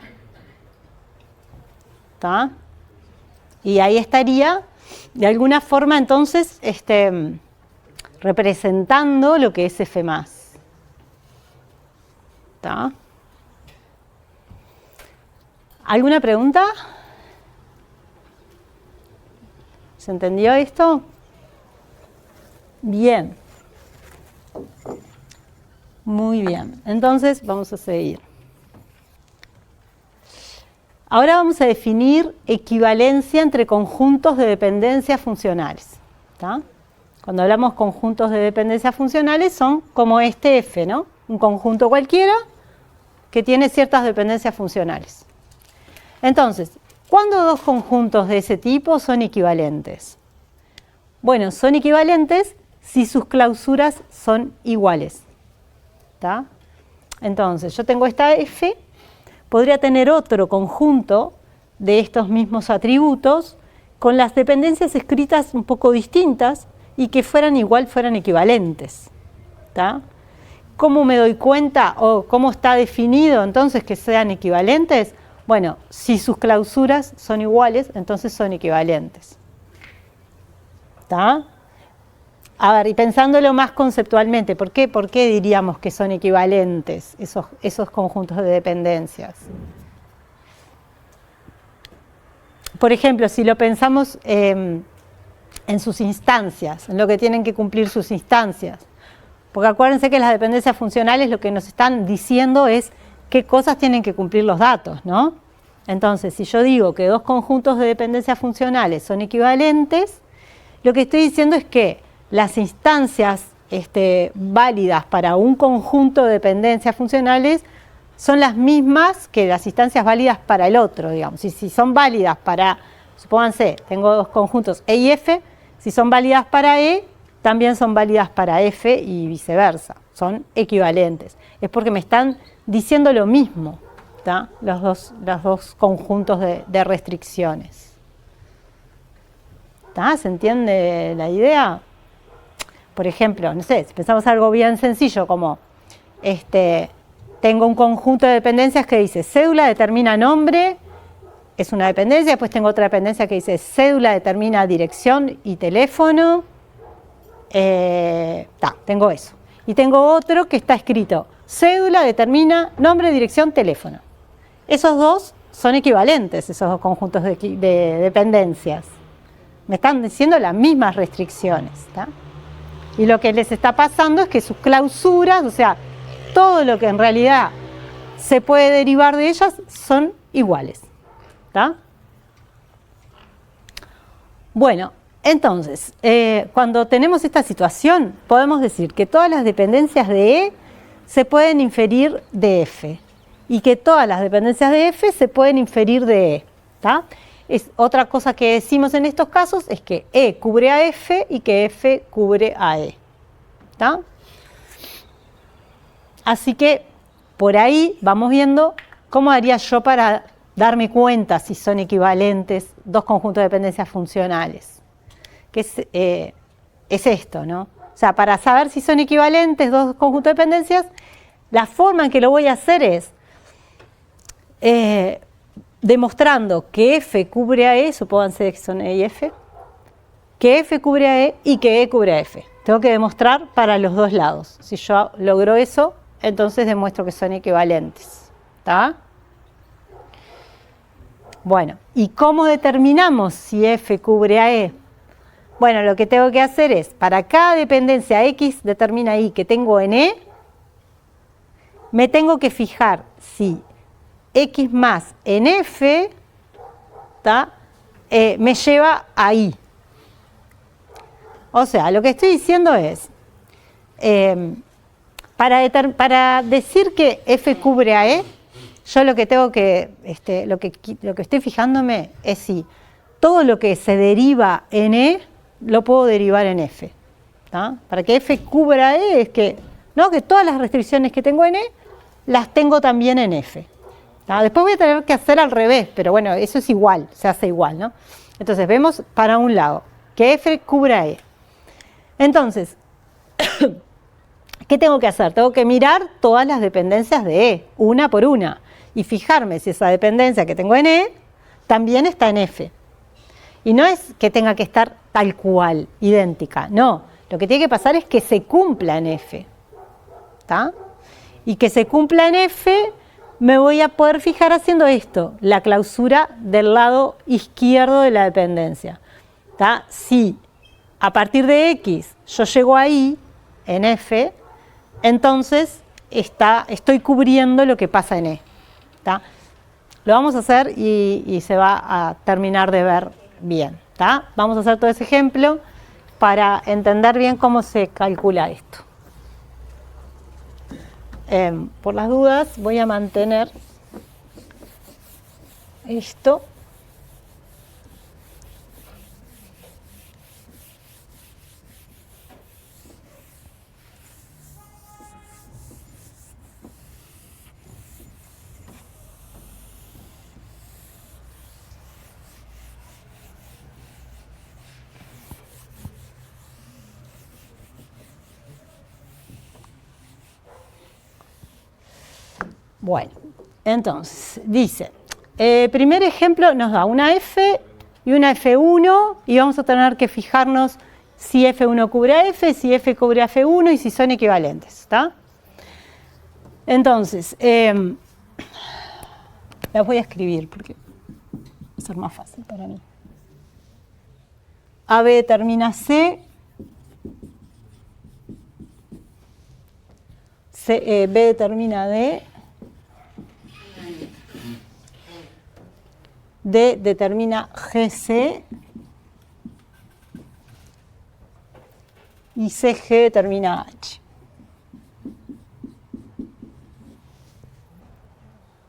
¿Tá? Y ahí estaría, de alguna forma, entonces, representando lo que es F+. ¿Tá? ¿Alguna pregunta? ¿Se entendió esto? Bien. Muy bien. Entonces, vamos a seguir. Ahora vamos a definir equivalencia entre conjuntos de dependencias funcionales. ¿Tá? Cuando hablamos conjuntos de dependencias funcionales son como este F, ¿no? Un conjunto cualquiera que tiene ciertas dependencias funcionales. Entonces, ¿cuándo dos conjuntos de ese tipo son equivalentes? Bueno, son equivalentes si sus clausuras son iguales. ¿Tá? Entonces, yo tengo esta F, podría tener otro conjunto de estos mismos atributos con las dependencias escritas un poco distintas y que fueran equivalentes. ¿Tá? ¿Cómo me doy cuenta o cómo está definido entonces que sean equivalentes? Bueno, si sus clausuras son iguales, entonces son equivalentes. ¿Tá? A ver, y pensándolo más conceptualmente, ¿por qué diríamos que son equivalentes esos conjuntos de dependencias? Por ejemplo, si lo pensamos en sus instancias, en lo que tienen que cumplir sus instancias. Porque acuérdense que las dependencias funcionales lo que nos están diciendo es qué cosas tienen que cumplir los datos, ¿no? Entonces, si yo digo que dos conjuntos de dependencias funcionales son equivalentes, lo que estoy diciendo es que las instancias válidas para un conjunto de dependencias funcionales son las mismas que las instancias válidas para el otro, digamos. Y si son válidas para, supónganse, tengo dos conjuntos E y F, si son válidas para E, también son válidas para F y viceversa, son equivalentes. Es porque me están diciendo lo mismo, ¿tá? Los dos conjuntos de restricciones. ¿Tá? ¿Se entiende la idea? Por ejemplo, no sé, si pensamos algo bien sencillo como tengo un conjunto de dependencias que dice cédula determina nombre, es una dependencia, después tengo otra dependencia que dice cédula determina dirección y teléfono. Tengo eso. Y tengo otro que está escrito cédula determina nombre, dirección, teléfono. Esos dos son equivalentes, esos dos conjuntos de dependencias. Me están diciendo las mismas restricciones. ¿Tá? Y lo que les está pasando es que sus clausuras, o sea, todo lo que en realidad se puede derivar de ellas son iguales. ¿Tá? Bueno, entonces, cuando tenemos esta situación, podemos decir que todas las dependencias de E se pueden inferir de F y que todas las dependencias de F se pueden inferir de E. ¿Tá? Otra cosa que decimos en estos casos es que E cubre a F y que F cubre a E. ¿Tá? Así que por ahí vamos viendo cómo haría yo para darme cuenta si son equivalentes dos conjuntos de dependencias funcionales. Que es esto, ¿no? O sea, para saber si son equivalentes dos conjuntos de dependencias, la forma en que lo voy a hacer es demostrando que F cubre a E, supónganse que son E y F, que F cubre a E y que E cubre a F. Tengo que demostrar para los dos lados. Si yo logro eso, entonces demuestro que son equivalentes. ¿Está? Bueno, ¿y cómo determinamos si F cubre a E? Bueno, lo que tengo que hacer es, para cada dependencia X determina Y que tengo en E, me tengo que fijar si X más en F me lleva a Y. O sea, lo que estoy diciendo es, para decir que F cubre a E, yo lo que tengo que, lo que estoy fijándome es si todo lo que se deriva en E, lo puedo derivar en F. ¿Tá? Para que F cubra E es que, ¿no? Que todas las restricciones que tengo en E, las tengo también en F. ¿Tá? Después voy a tener que hacer al revés, pero bueno, eso es igual, se hace igual, ¿no? Entonces vemos para un lado, que F cubra E. Entonces, ¿qué tengo que hacer? Tengo que mirar todas las dependencias de E, una por una, y fijarme si esa dependencia que tengo en E también está en F. Y no es que tenga que estar tal cual, idéntica, no. Lo que tiene que pasar es que se cumpla en F. ¿Tá? Y que se cumpla en F, me voy a poder fijar haciendo esto, la clausura del lado izquierdo de la dependencia. ¿Tá? Si a partir de X yo llego ahí, en F, entonces estoy cubriendo lo que pasa en E. ¿Tá? Lo vamos a hacer y se va a terminar de ver bien. ¿Tá? Vamos a hacer todo ese ejemplo para entender bien cómo se calcula esto. Por las dudas voy a mantener esto. Bueno, entonces, dice, primer ejemplo nos da una F y una F1 y vamos a tener que fijarnos si F1 cubre a F, si F cubre a F1 y si son equivalentes, ¿está? Entonces, las voy a escribir porque va a ser más fácil para mí. AB determina C, B determina D, D determina GC y CG determina H.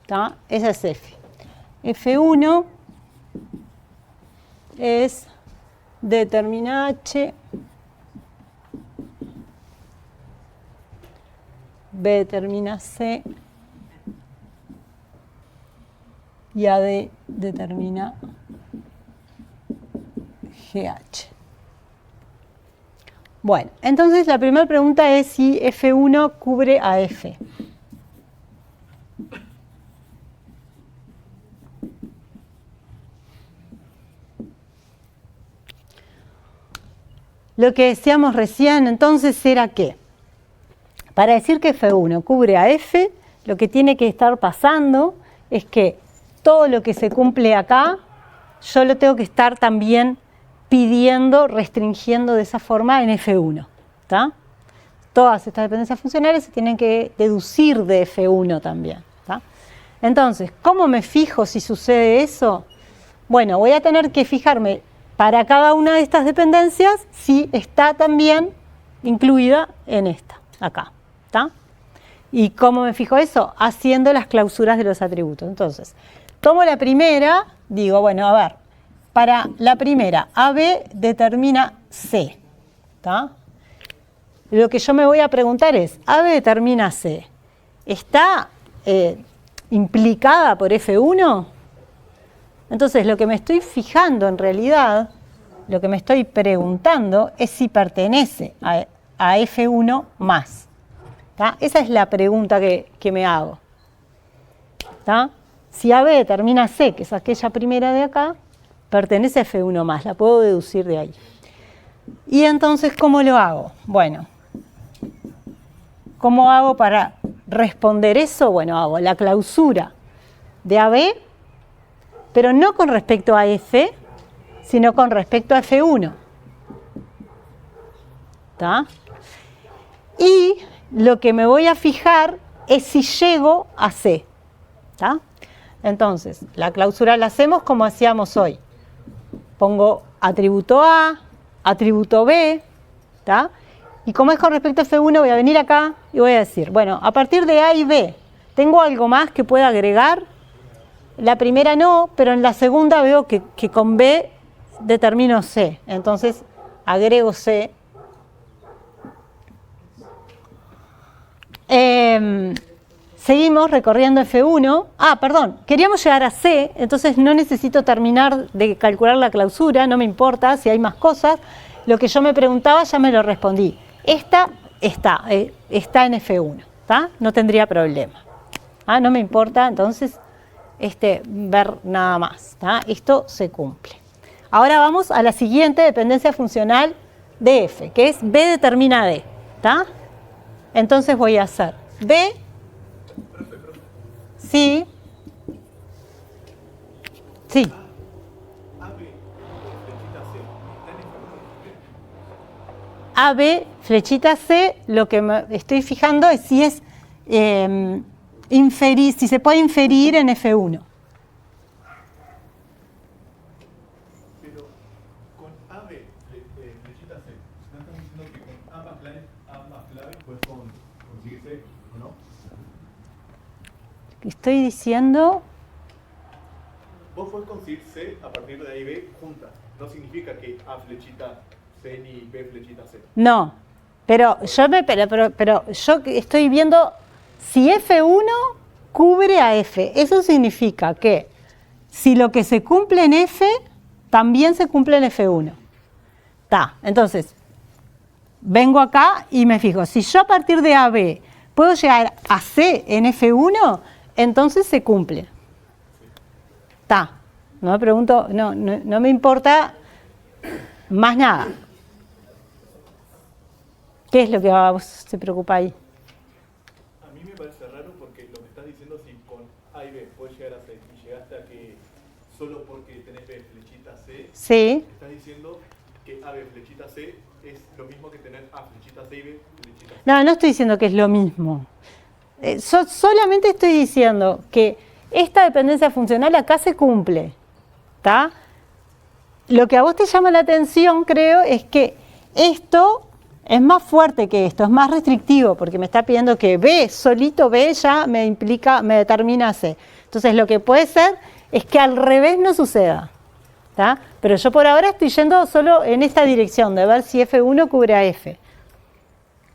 ¿Tá? Esa es F. F1 es D determina H, B determina C y AD determina GH. Bueno, entonces la primera pregunta es si F1 cubre a F. Lo que decíamos recién entonces era que para decir que F1 cubre a F, lo que tiene que estar pasando es que todo lo que se cumple acá, yo lo tengo que estar también pidiendo, restringiendo de esa forma en F1. ¿Tá? Todas estas dependencias funcionales se tienen que deducir de F1 también. ¿Tá? Entonces, ¿cómo me fijo si sucede eso? Bueno, voy a tener que fijarme para cada una de estas dependencias si está también incluida en esta, acá. ¿Tá? ¿Y cómo me fijo eso? Haciendo las clausuras de los atributos. Entonces, tomo la primera, digo, bueno, a ver, para la primera, AB determina C. ¿Tá? Lo que yo me voy a preguntar es, AB determina C, ¿está implicada por F1? Entonces, lo que me estoy fijando en realidad, lo que me estoy preguntando es si pertenece a F1 más. ¿Tá? Esa es la pregunta que me hago. ¿Tá? si AB determina C, que es aquella primera de acá, pertenece a F1 más, la puedo deducir de ahí. Y entonces, ¿cómo lo hago? Bueno, ¿cómo hago para responder eso? Bueno, hago la clausura de AB, pero no con respecto a F, sino con respecto a F1. ¿Está? Y lo que me voy a fijar es si llego a C. ¿Está? Entonces, la clausura la hacemos como hacíamos hoy. Pongo atributo A, atributo B, ¿está? Y como es con respecto a F1, voy a venir acá y voy a decir, bueno, a partir de A y B, ¿tengo algo más que pueda agregar? La primera no, pero en la segunda veo que con B determino C. Entonces, agrego C. Seguimos recorriendo F1. Perdón, queríamos llegar a C, entonces no necesito terminar de calcular la clausura, no me importa si hay más cosas. Lo que yo me preguntaba ya me lo respondí. Esta está en F1, ¿tá? No tendría problema. No me importa, entonces, ver nada más, ¿tá? Esto se cumple. Ahora vamos a la siguiente dependencia funcional de F, que es B determina D, ¿tá? Entonces voy a hacer B, sí, sí. AB, flechita C, lo que me estoy fijando es si es si se puede inferir en F1.
Pero con AB, flechita C, ¿no estamos diciendo que con ambas claves puedes conseguir C o no?
Estoy diciendo...
Vos podés conseguir C a partir de A y B juntas. No significa que A flechita C ni B flechita C.
No, pero yo estoy viendo si F1 cubre a F. Eso significa que si lo que se cumple en F, también se cumple en F1. Entonces, vengo acá y me fijo. Si yo a partir de AB puedo llegar a C en F1, entonces se cumple. No me pregunto, no me importa más nada. ¿Qué es lo que se preocupa ahí?
A mí me parece raro porque lo que estás diciendo, si con A y B puedes llegar a C y llegaste a que solo porque tenés B flechita C,
sí.
Estás diciendo que A, B flechita C es lo mismo que tener A flechita C y B flechita C.
No estoy diciendo que es lo mismo. Solamente estoy diciendo que esta dependencia funcional acá se cumple. ¿Está? Lo que a vos te llama la atención, creo, es que esto es más fuerte que esto, es más restrictivo, porque me está pidiendo que B, solito B ya me determina C. Entonces lo que puede ser es que al revés no suceda. ¿Está? Pero yo por ahora estoy yendo solo en esta dirección, de ver si F1 cubre a F.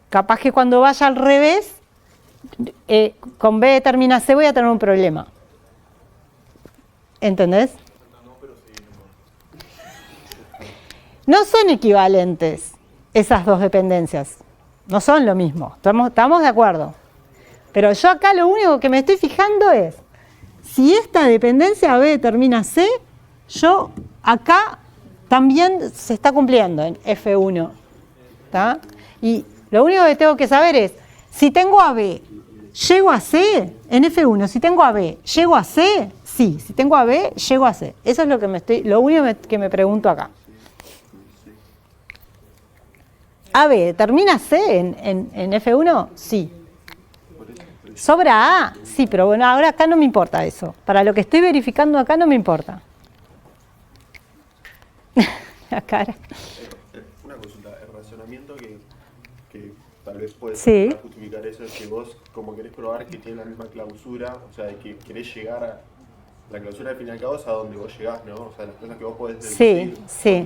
Capaz que cuando vaya al revés, con B determina C voy a tener un problema. ¿Entendés? No son equivalentes esas dos dependencias. No son lo mismo. Estamos de acuerdo. Pero yo acá lo único que me estoy fijando es si esta dependencia B determina C, yo acá también se está cumpliendo en F1. ¿Tá? Y lo único que tengo que saber es si tengo a B, ¿llego a C en F1? Si tengo a B, ¿llego a C? Sí. Si tengo a B, llego a C. Eso es lo único que me pregunto acá. AB, ¿determina C en F1? Sí. ¿Sobra A? Sí, pero bueno, ahora acá no me importa eso. Para lo que estoy verificando acá no me importa. La cara.
Una consulta, el razonamiento que tal vez puede justificar eso es que vos, como querés probar que tiene la misma clausura, o sea, que querés llegar a la clausura al fin y al cabo es a donde vos llegás, ¿no? O sea, las cosas que vos podés deducir
sí.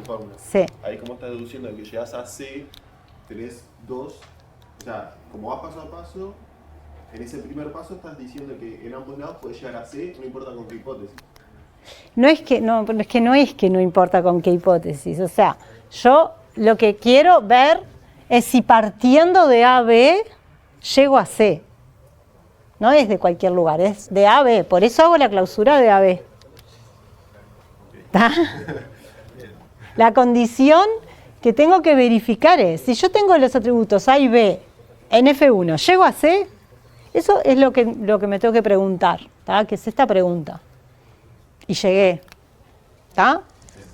Ahí como estás deduciendo que llegás a C, tenés dos, o sea, como vas paso a paso, en ese primer paso estás diciendo que en ambos lados podés llegar a C, no importa con qué hipótesis.
No es que no importa con qué hipótesis, o sea, yo lo que quiero ver es si partiendo de AB llego a C. No es de cualquier lugar, es de A a B. Por eso hago la clausura de A a B. ¿Está? La condición que tengo que verificar es, si yo tengo los atributos A y B en F1, ¿llego a C? Eso es lo que me tengo que preguntar, ¿tá? Que es esta pregunta. Y llegué. ¿Tá?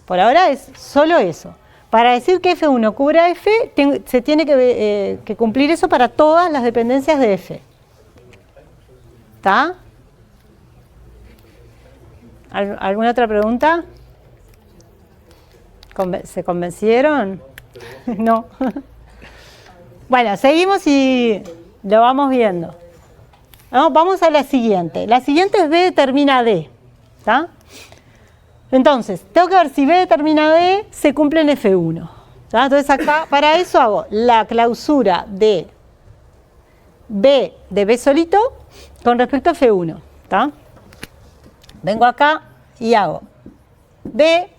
Por ahora es solo eso. Para decir que F1 cubre a F, se tiene que cumplir eso para todas las dependencias de F. ¿Está? ¿Alguna otra pregunta? ¿Se convencieron? No. Bueno, seguimos y lo vamos viendo. No, vamos a la siguiente. La siguiente es B determina D. ¿Está? Entonces, tengo que ver si B determina D se cumple en F1. ¿Está? Entonces acá, para eso hago la clausura de B solito con respecto a F1. ¿Está? Vengo acá y hago B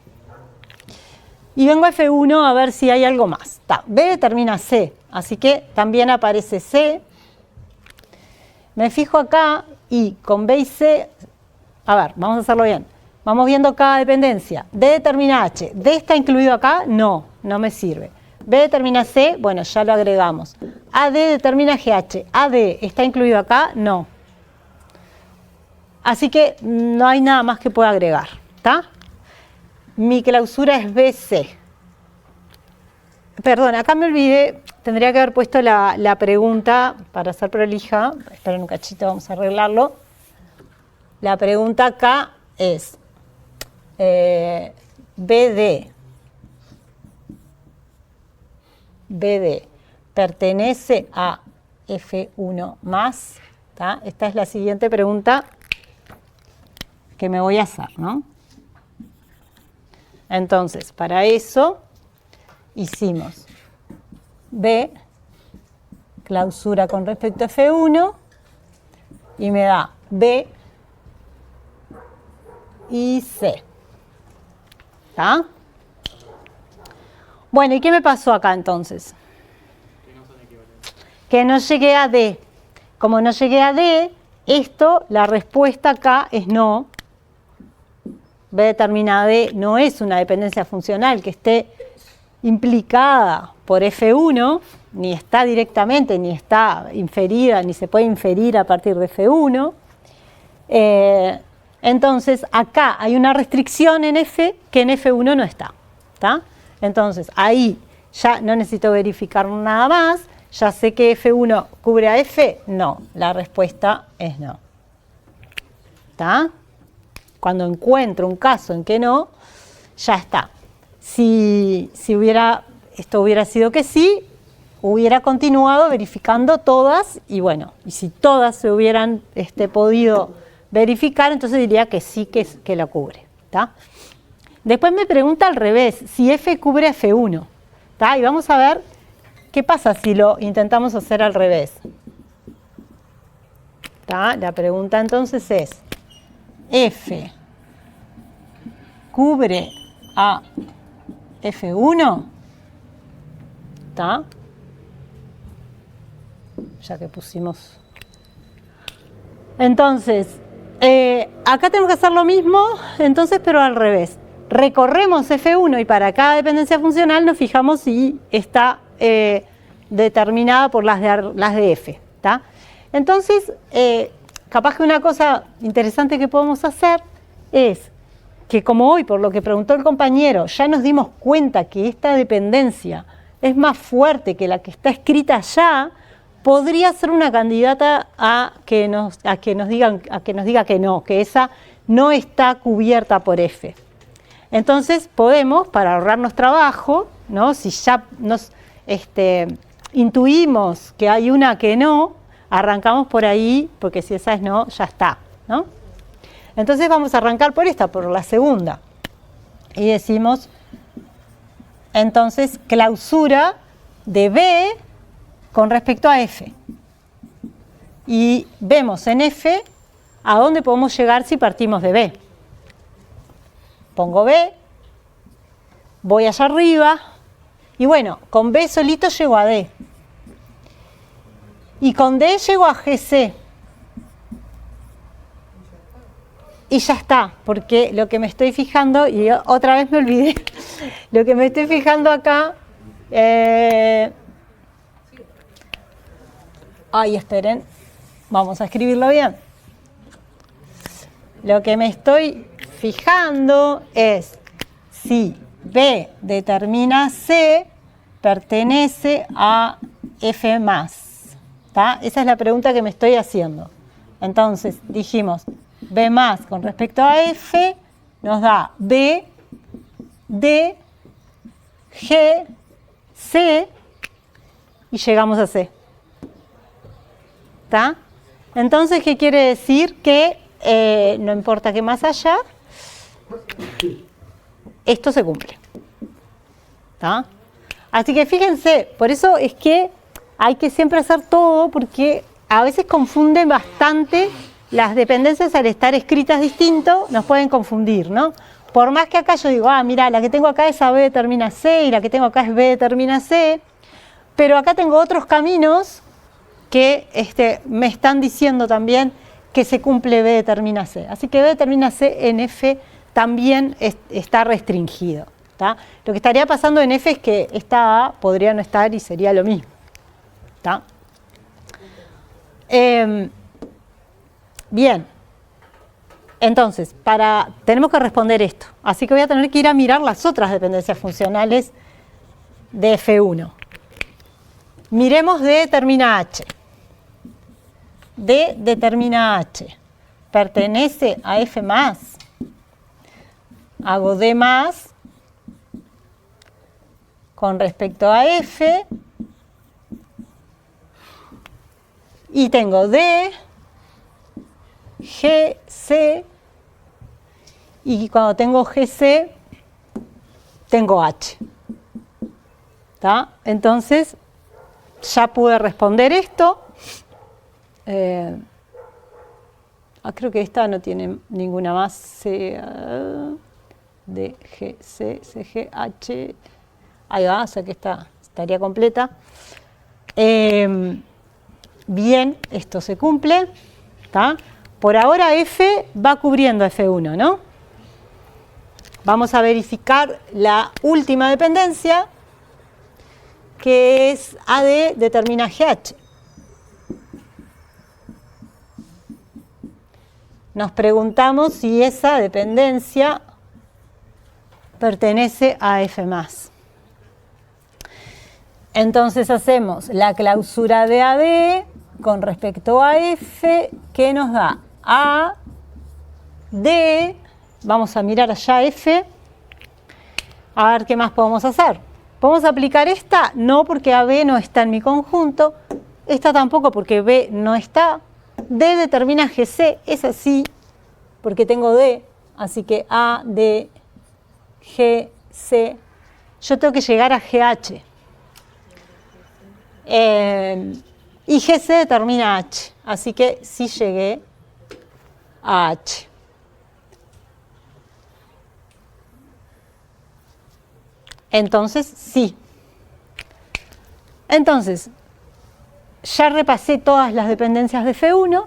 y vengo a F1 a ver si hay algo más. ¿Está? B determina C, así que también aparece C. Me fijo acá y con B y C, a ver, vamos a hacerlo bien. Vamos viendo cada dependencia. D determina H. ¿D está incluido acá? No, no me sirve. B determina C, bueno, ya lo agregamos. AD determina GH. ¿AD está incluido acá? No. Así que no hay nada más que pueda agregar. ¿Está? Mi clausura es BC. Perdón, acá me olvidé, tendría que haber puesto la pregunta para ser prolija. Esperen un cachito, vamos a arreglarlo. La pregunta acá es BD pertenece a F1 más. ¿Tá? Esta es la siguiente pregunta que me voy a hacer, ¿no? Entonces, para eso hicimos B, clausura con respecto a F1, y me da B y C. ¿Está? Bueno, ¿y qué me pasó acá entonces? Que no llegué a D. Como no llegué a D, la respuesta acá es no. B determina D no es una dependencia funcional que esté implicada por F1, ni está directamente, ni está inferida, ni se puede inferir a partir de F1. Entonces, acá hay una restricción en F que en F1 no está. ¿Tá? Entonces, ahí ya no necesito verificar nada más. ¿Ya sé que F1 cubre a F? No, la respuesta es no. ¿Está? Cuando encuentro un caso en que no, ya está. Si esto hubiera sido que sí, hubiera continuado verificando todas, y bueno, y si todas se hubieran podido verificar, entonces diría que sí que la cubre. ¿Tá? Después me pregunta al revés, si F cubre a F1. ¿Tá? Y vamos a ver qué pasa si lo intentamos hacer al revés. ¿Tá? La pregunta entonces es, F cubre a F1, ¿está? Ya que pusimos. Entonces, acá tenemos que hacer lo mismo, entonces, pero al revés. Recorremos F1 y para cada dependencia funcional nos fijamos si está determinada por las de F, ¿está? Entonces, capaz que una cosa interesante que podemos hacer es que como hoy, por lo que preguntó el compañero, ya nos dimos cuenta que esta dependencia es más fuerte que la que está escrita allá, podría ser una candidata a que nos diga que no, que esa no está cubierta por F. Entonces podemos, para ahorrarnos trabajo, ¿no? Si ya nos intuimos que hay una que no, arrancamos por ahí, porque si esa es no, ya está, ¿no? Entonces vamos a arrancar por esta, por la segunda. Y decimos, entonces, clausura de B con respecto a F. Y vemos en F a dónde podemos llegar si partimos de B. Pongo B, voy allá arriba, y bueno, con B solito llego a D. Y con D llego a GC. y ya está, porque lo que me estoy fijando, y otra vez me olvidé, lo que me estoy fijando acá, ay, esperen, vamos a escribirlo bien. Lo que me estoy fijando es si B determina C pertenece a F más. ¿Tá? Esa es la pregunta que me estoy haciendo. Entonces, dijimos, B más con respecto a F nos da B, D, G, C y llegamos a C. ¿Tá? Entonces, ¿qué quiere decir? Que no importa qué más haya, esto se cumple. ¿Tá? Así que fíjense, por eso es que hay que siempre hacer todo, porque a veces confunden bastante las dependencias al estar escritas distinto, nos pueden confundir, ¿no? Por más que acá yo digo, mira, la que tengo acá es AB determina C y la que tengo acá es B determina C, pero acá tengo otros caminos que me están diciendo también que se cumple B determina C. Así que B determina C en F también está restringido. ¿Tá? Lo que estaría pasando en F es que esta A podría no estar y sería lo mismo. ¿Tá? Bien. Entonces, tenemos que responder esto. Así que voy a tener que ir a mirar las otras dependencias funcionales de F1. Miremos D determina H. D determina H. ¿Pertenece a F más? Hago D más con respecto a F y tengo D, G, C y cuando tengo GC tengo H. ¿Tá? Entonces ya pude responder esto. Creo que esta no tiene ninguna más. C, D, G, C, C, G, H. Ahí va, o sea que estaría completa. Bien, esto se cumple. ¿Tá? Por ahora F va cubriendo F1, ¿no? Vamos a verificar la última dependencia, que es AD determina GH. Nos preguntamos si esa dependencia pertenece a F más. Entonces hacemos la clausura de AD con respecto a F, que nos da A, D, vamos a mirar allá F, a ver qué más podemos hacer. ¿Podemos aplicar esta? No, porque AB no está en mi conjunto, esta tampoco porque B no está, D determina GC, es así, porque tengo D, así que A, D, G, C, yo tengo que llegar a GH. Y GC determina H, así que sí llegué a H. Entonces, sí. Entonces, ya repasé todas las dependencias de F1,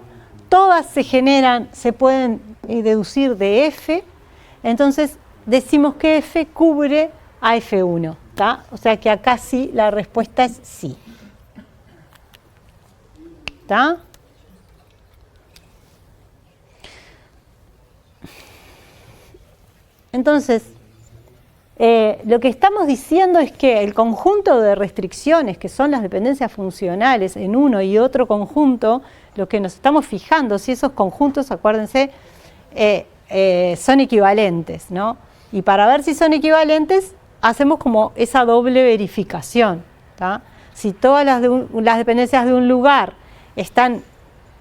todas se pueden deducir de F, entonces decimos que F cubre a F1, ¿tá? O sea que acá sí, la respuesta es sí. ¿Tá? Entonces, lo que estamos diciendo es que el conjunto de restricciones, que son las dependencias funcionales en uno y otro conjunto, lo que nos estamos fijando, si esos conjuntos, acuérdense, son equivalentes, ¿no? Y para ver si son equivalentes, hacemos como esa doble verificación, ¿tá? Si todas las dependencias de un lugar están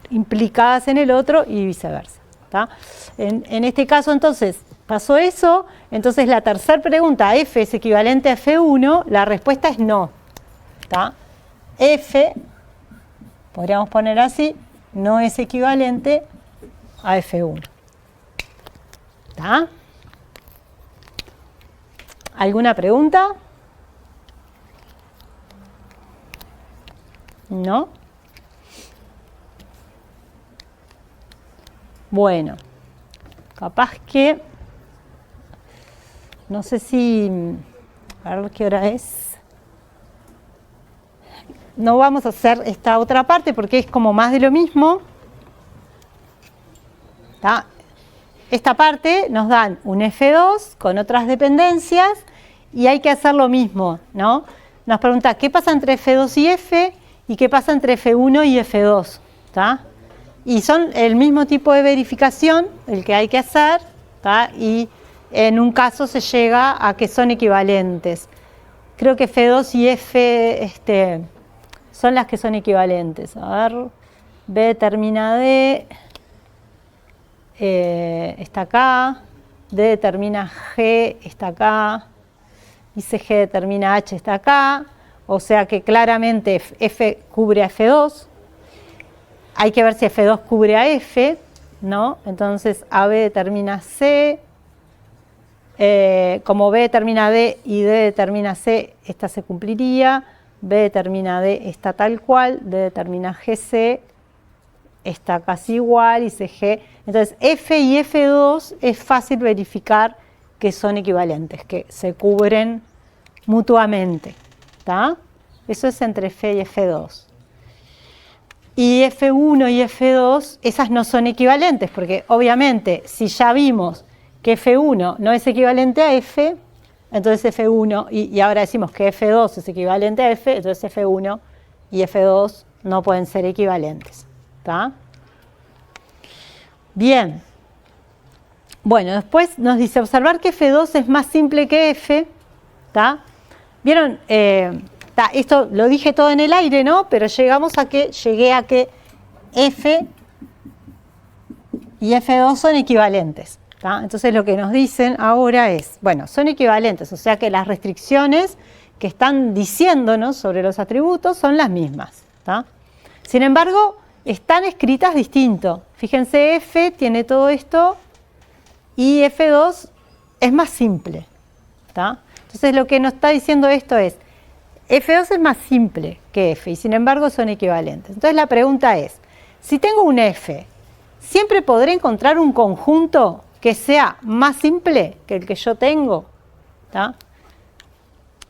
implicadas en el otro y viceversa, ¿tá? En este caso, entonces, pasó eso, entonces la tercera pregunta, ¿F es equivalente a F1? La respuesta es no, ¿tá? F, podríamos poner así, no es equivalente a F1, ¿tá? ¿Alguna pregunta? ¿No? Bueno, capaz que, no sé si, a ver qué hora es. No vamos a hacer esta otra parte porque es como más de lo mismo. ¿Tá? Esta parte nos dan un F2 con otras dependencias y hay que hacer lo mismo, ¿no? Nos pregunta qué pasa entre F2 y F y qué pasa entre F1 y F2. ¿Tá? Y son el mismo tipo de verificación el que hay que hacer, ¿tá? Y en un caso se llega a que son equivalentes. Creo que F2 y F son las que son equivalentes. A ver, B determina D, está acá, D determina G, está acá, y CG determina H, está acá, o sea que claramente F cubre a F2. Hay que ver si F2 cubre a F, ¿no? Entonces AB determina C, como B determina D y D determina C, esta se cumpliría, B determina D está tal cual, D determina GC, está casi igual y CG. Entonces F y F2 es fácil verificar que son equivalentes, que se cubren mutuamente, ¿tá? Eso es entre F y F2. Y F1 y F2, esas no son equivalentes, porque obviamente si ya vimos que F1 no es equivalente a F, entonces F1, y ahora decimos que F2 es equivalente a F, entonces F1 y F2 no pueden ser equivalentes. ¿Tá? Bien. Bueno, después nos dice observar que F2 es más simple que F. ¿Tá? ¿Vieron? Esto lo dije todo en el aire, ¿no? Pero llegué a que F y F2 son equivalentes. ¿Tá? Entonces lo que nos dicen ahora es, bueno, son equivalentes, o sea que las restricciones que están diciéndonos sobre los atributos son las mismas. ¿Tá? Sin embargo, están escritas distinto. Fíjense, F tiene todo esto y F2 es más simple. ¿Tá? Entonces lo que nos está diciendo esto es, F2 es más simple que F y sin embargo son equivalentes. Entonces la pregunta es, si tengo un F, ¿siempre podré encontrar un conjunto que sea más simple que el que yo tengo? ¿Tá?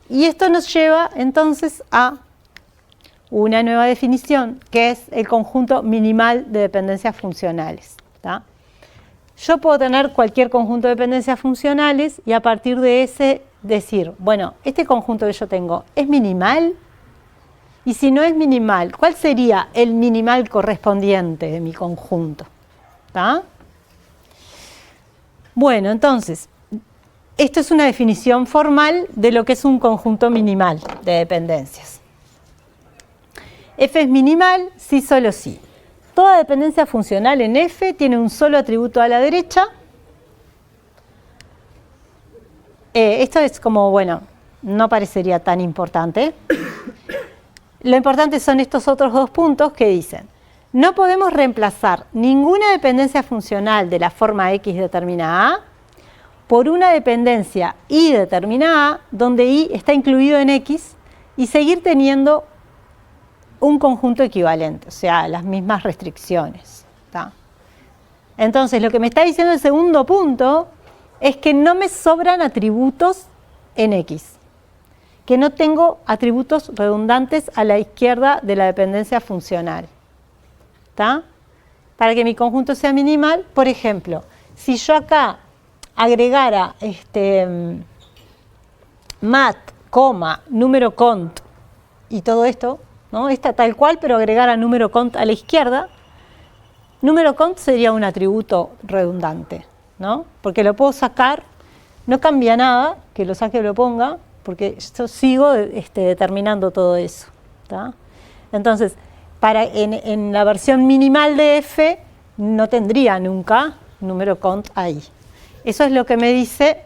Y esto nos lleva entonces a una nueva definición, que es el conjunto minimal de dependencias funcionales. ¿Tá? Yo puedo tener cualquier conjunto de dependencias funcionales y a partir de ese decir, bueno, este conjunto que yo tengo, ¿es minimal? Y si no es minimal, ¿cuál sería el minimal correspondiente de mi conjunto? ¿Tá? Bueno, entonces, esto es una definición formal de lo que es un conjunto minimal de dependencias. F es minimal si solo si. Toda dependencia funcional en F tiene un solo atributo a la derecha. Esto es como, bueno, no parecería tan importante. Lo importante son estos otros dos puntos que dicen, no podemos reemplazar ninguna dependencia funcional de la forma X determina A por una dependencia Y determina A, donde Y está incluido en X, y seguir teniendo un conjunto equivalente, o sea, las mismas restricciones. ¿Tá? Entonces, lo que me está diciendo el segundo punto es que no me sobran atributos en X, que no tengo atributos redundantes a la izquierda de la dependencia funcional. ¿Tá? Para que mi conjunto sea minimal, por ejemplo, si yo acá agregara mat, coma, número cont y todo esto, ¿no? Esta tal cual, pero agregara número cont a la izquierda, número cont sería un atributo redundante, ¿no? Porque lo puedo sacar, no cambia nada que lo saque o lo ponga, porque yo sigo determinando todo eso. ¿Tá? Entonces, en la versión minimal de F no tendría nunca número cont ahí. Eso es lo que me dice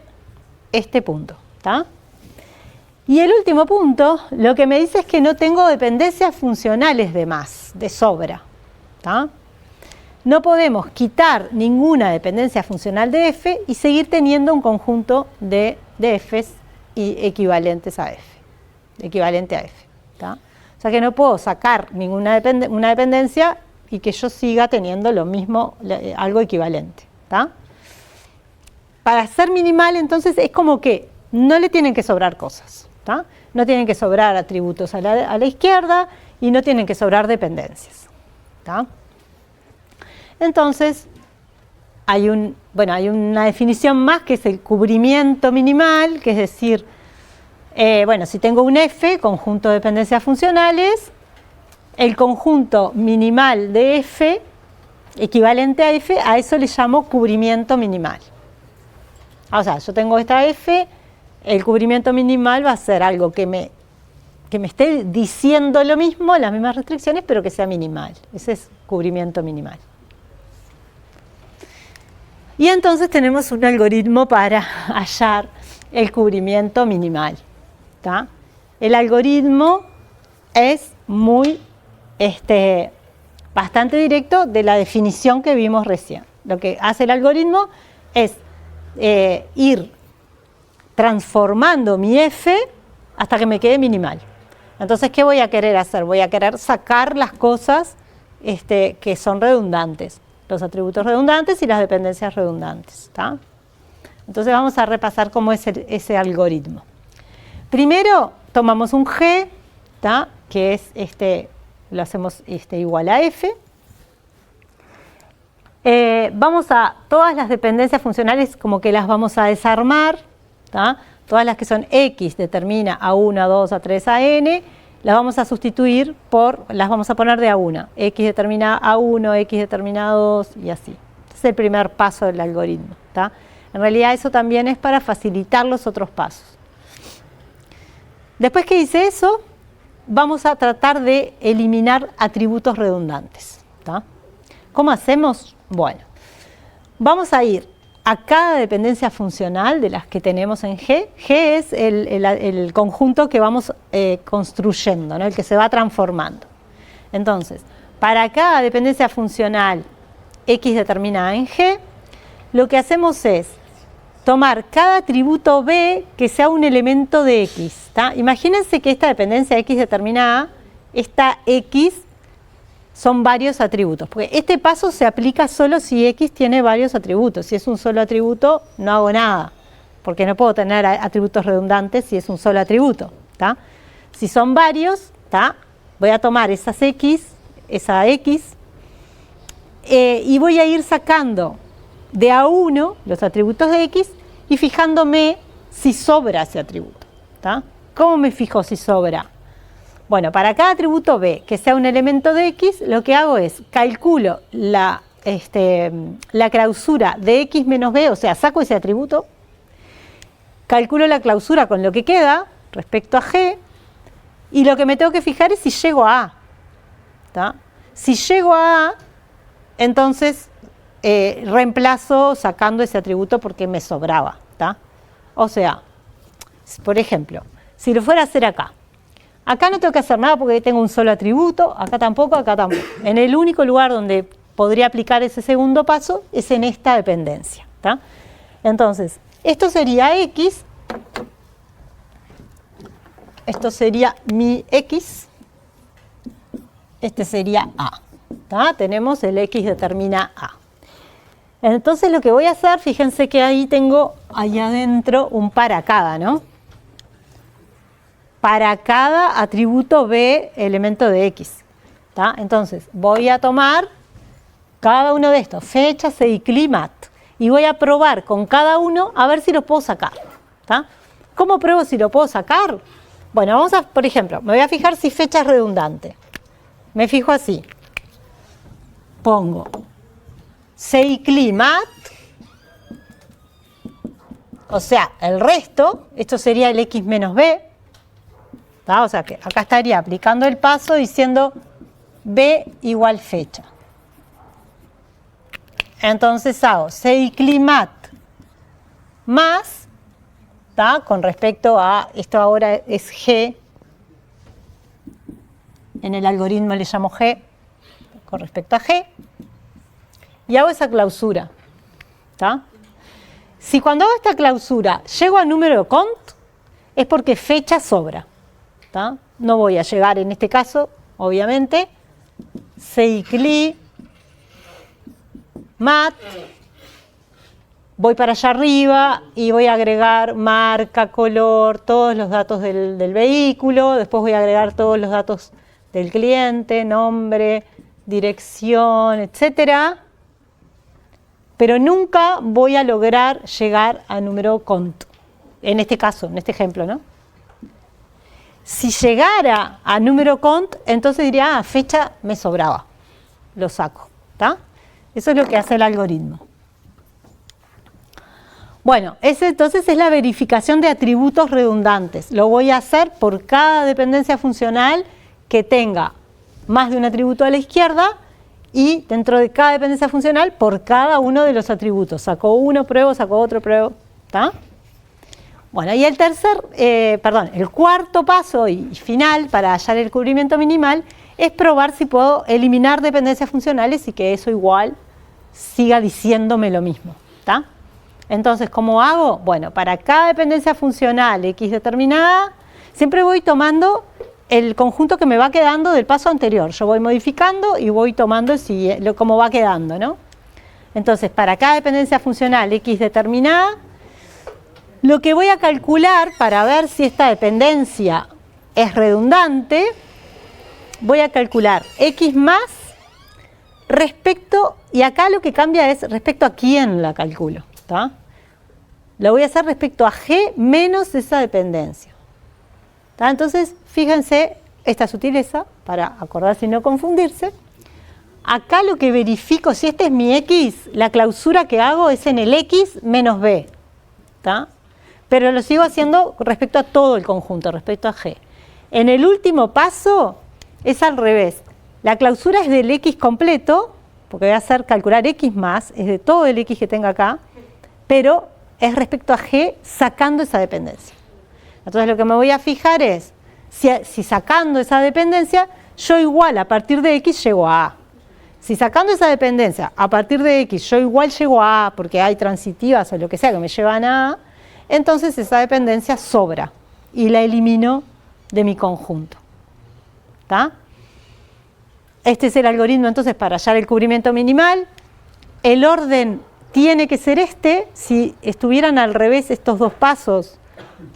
este punto. ¿Tá? Y el último punto, lo que me dice es que no tengo dependencias funcionales de más, de sobra. ¿Tá? No podemos quitar ninguna dependencia funcional de F y seguir teniendo un conjunto de Fs y equivalentes a F, equivalente a F. ¿Tá? O sea que no puedo sacar una dependencia y que yo siga teniendo lo mismo, algo equivalente. ¿Tá? para ser minimal, entonces es como que no le tienen que sobrar cosas, ¿tá? No tienen que sobrar atributos a la izquierda y no tienen que sobrar dependencias, ¿tá? Entonces, hay una definición más que es el cubrimiento minimal, que es decir, si tengo un F, conjunto de dependencias funcionales, el conjunto minimal de F, equivalente a F, a eso le llamo cubrimiento minimal. O sea, yo tengo esta F, el cubrimiento minimal va a ser algo que me esté diciendo lo mismo, las mismas restricciones, pero que sea minimal. Ese es cubrimiento minimal. Y entonces tenemos un algoritmo para hallar el cubrimiento minimal, ¿tá? El algoritmo es bastante directo de la definición que vimos recién. Lo que hace el algoritmo es ir transformando mi F hasta que me quede minimal. Entonces, ¿qué voy a querer hacer? Voy a querer sacar las cosas que son redundantes, los atributos redundantes y las dependencias redundantes, ¿tá? Entonces vamos a repasar cómo es ese algoritmo. Primero tomamos un G, ¿tá? Que es lo hacemos igual a F. Vamos a todas las dependencias funcionales como que las vamos a desarmar, ¿tá? Todas las que son X determina A1, A2, A3, A-N, las vamos a sustituir las vamos a poner de A1. X determina A1, X determina A2 y así. Este es el primer paso del algoritmo, ¿tá? En realidad eso también es para facilitar los otros pasos. Después que hice eso, vamos a tratar de eliminar atributos redundantes, ¿tá? ¿Cómo hacemos? Bueno, vamos a ir a cada dependencia funcional de las que tenemos en G. G es el conjunto que vamos construyendo, ¿no? El que se va transformando. Entonces, para cada dependencia funcional X determinada en G, lo que hacemos es tomar cada atributo B que sea un elemento de X, ¿tá? Imagínense que esta dependencia X determinada, esta X son varios atributos, porque este paso se aplica solo si X tiene varios atributos. Si es un solo atributo, no hago nada, porque no puedo tener atributos redundantes si es un solo atributo, ¿tá? Si son varios, ¿tá? Voy a tomar esa X, y voy a ir sacando de A1 los atributos de X y fijándome si sobra ese atributo, ¿tá? ¿Cómo me fijo si sobra? Bueno, para cada atributo B que sea un elemento de X, lo que hago es calculo la clausura de X menos B, o sea, saco ese atributo, calculo la clausura con lo que queda respecto a G, y lo que me tengo que fijar es si llego a A, ¿tá? Si llego a A, entonces reemplazo sacando ese atributo porque me sobraba, ¿tá? O sea, por ejemplo, si lo fuera a hacer acá no tengo que hacer nada porque tengo un solo atributo, acá tampoco. En el único lugar donde podría aplicar ese segundo paso es en esta dependencia, ¿tá? Entonces, esto sería X, esto sería mi X, este sería A, ¿tá? Tenemos el X determina A. Entonces lo que voy a hacer, fíjense que ahí tengo ahí adentro un para cada, ¿no? Para cada atributo B elemento de X, ¿tá? Entonces voy a tomar cada uno de estos, fecha, CICLI, MAT, y voy a probar con cada uno a ver si lo puedo sacar, ¿tá? ¿Cómo pruebo si lo puedo sacar? Bueno, vamos a, por ejemplo, me voy a fijar si fecha es redundante. Me fijo así. Pongo CICLI, MAT, o sea, el resto, esto sería el X menos B, ¿tá? O sea que acá estaría aplicando el paso diciendo B igual fecha. Entonces hago CICLI, MAT más, ¿tá? Con respecto a, esto ahora es G, en el algoritmo le llamo G, con respecto a G, y hago esa clausura, ¿tá? Si cuando hago esta clausura llego a número cont, es porque fecha sobra, ¿tá? No voy a llegar en este caso, obviamente, CICLI, MAT, voy para allá arriba y voy a agregar marca, color, todos los datos del vehículo, después voy a agregar todos los datos del cliente, nombre, dirección, etcétera, pero nunca voy a lograr llegar a número cont. En este caso, en este ejemplo, ¿no? Si llegara a número cont, entonces diría, fecha me sobraba, lo saco, ¿está? Eso es lo que hace el algoritmo. Bueno, ese entonces es la verificación de atributos redundantes. Lo voy a hacer por cada dependencia funcional que tenga más de un atributo a la izquierda y dentro de cada dependencia funcional por cada uno de los atributos. Saco uno, pruebo, saco otro, pruebo, ¿está? Bueno, y el cuarto paso y final para hallar el cubrimiento minimal es probar si puedo eliminar dependencias funcionales y que eso igual siga diciéndome lo mismo, ¿está? Entonces, ¿cómo hago? Bueno, para cada dependencia funcional X determinada, siempre voy tomando el conjunto que me va quedando del paso anterior. Yo voy modificando y voy tomando cómo va quedando, ¿no? Entonces, para cada dependencia funcional X determinada, lo que voy a calcular para ver si esta dependencia es redundante, voy a calcular X más respecto, y acá lo que cambia es respecto a quién la calculo, ¿está? Lo voy a hacer respecto a G menos esa dependencia, ¿está? Entonces, fíjense esta sutileza para acordarse y no confundirse. Acá lo que verifico, si este es mi X, la clausura que hago es en el X menos B, ¿está? Pero lo sigo haciendo respecto a todo el conjunto, respecto a G. En el último paso es al revés. La clausura es del X completo, porque voy a hacer calcular X más, es de todo el X que tenga acá, pero es respecto a G sacando esa dependencia. Entonces lo que me voy a fijar es, si sacando esa dependencia, yo igual a partir de X llego a A. Si sacando esa dependencia a partir de X yo igual llego a A, porque hay transitivas o lo que sea que me llevan a A, entonces esa dependencia sobra y la elimino de mi conjunto, ¿está? Este es el algoritmo entonces para hallar el cubrimiento minimal. El orden tiene que ser este. Si estuvieran al revés estos dos pasos,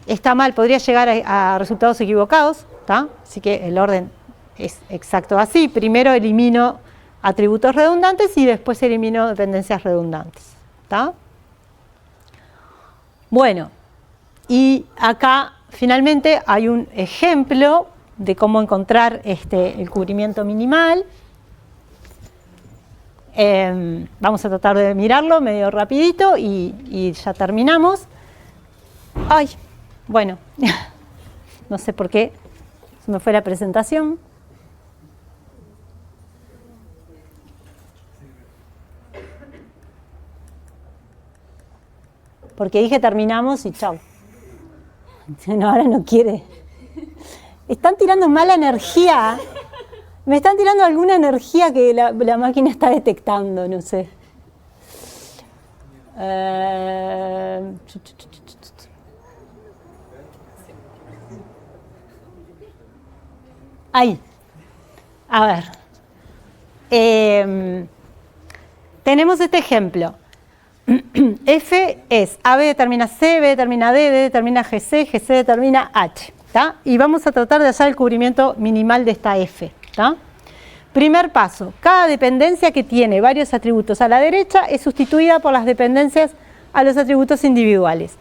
está mal, podría llegar a resultados equivocados, ¿está? Así que el orden es exacto así. Primero elimino atributos redundantes y después elimino dependencias redundantes, ¿está? Bueno, y acá finalmente hay un ejemplo de cómo encontrar el cubrimiento minimal. Vamos a tratar de mirarlo medio rapidito y ya terminamos. Ay, bueno, no sé por qué se me fue la presentación. Porque dije terminamos y chau. No, ahora no quiere. Están tirando mala energía. Me están tirando alguna energía que la máquina está detectando, no sé. Ahí. A ver. Tenemos este ejemplo. F es AB determina C, B determina D, D determina GC, GC determina H, ¿tá? Y vamos a tratar de hallar el cubrimiento minimal de esta F, ¿tá? Primer paso, cada dependencia que tiene varios atributos a la derecha es sustituida por las dependencias a los atributos individuales.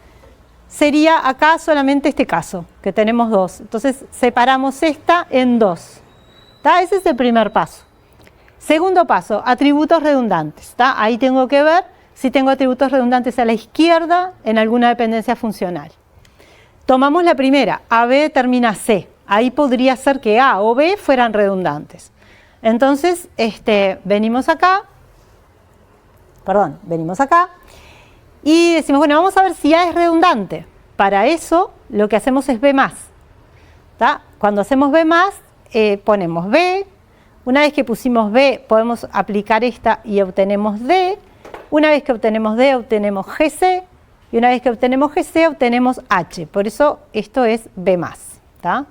Sería acá solamente este caso, que tenemos dos. Entonces separamos esta en dos, ¿tá? Ese es el primer paso. Segundo paso, atributos redundantes, ¿tá? Ahí tengo que ver si tengo atributos redundantes a la izquierda en alguna dependencia funcional. Tomamos la primera, AB determina C. Ahí podría ser que A o B fueran redundantes. Entonces, venimos acá y decimos, bueno, vamos a ver si A es redundante. Para eso, lo que hacemos es B+. ¿Tá? Cuando hacemos B+, ponemos B. Una vez que pusimos B, podemos aplicar esta y obtenemos D. Una vez que obtenemos D, obtenemos GC, y una vez que obtenemos GC, obtenemos H. Por eso esto es B+. ¿Tá?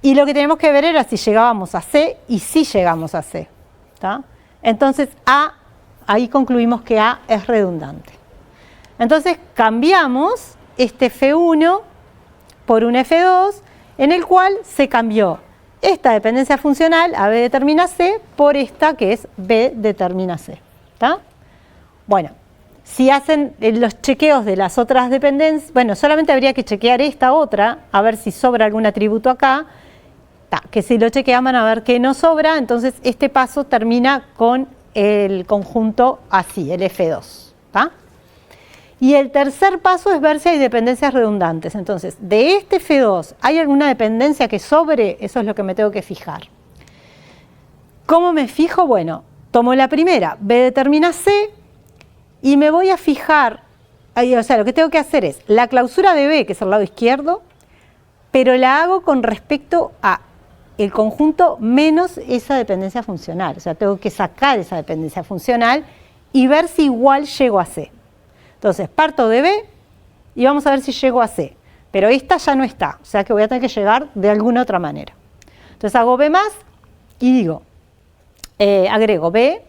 Y lo que tenemos que ver era si llegábamos a C, y si llegamos a C. ¿Tá? Entonces A ahí concluimos que A es redundante. Entonces cambiamos este F1 por un F2, en el cual se cambió esta dependencia funcional, AB determina C, por esta que es B determina C. ¿Está? Bueno, si hacen los chequeos de las otras dependencias, bueno, solamente habría que chequear esta otra, a ver si sobra algún atributo acá, que si lo chequean van a ver que no sobra, entonces este paso termina con el conjunto así, el F2. ¿Está? Y el tercer paso es ver si hay dependencias redundantes. Entonces, de este F2, ¿hay alguna dependencia que sobre? Eso es lo que me tengo que fijar. ¿Cómo me fijo? Bueno, tomo la primera, B determina C, y me voy a fijar, o sea, lo que tengo que hacer es la clausura de B, que es el lado izquierdo, pero la hago con respecto a el conjunto menos esa dependencia funcional. O sea, tengo que sacar esa dependencia funcional y ver si igual llego a C. Entonces, parto de B y vamos a ver si llego a C. Pero esta ya no está, o sea que voy a tener que llegar de alguna otra manera. Entonces hago B más y digo, agrego B,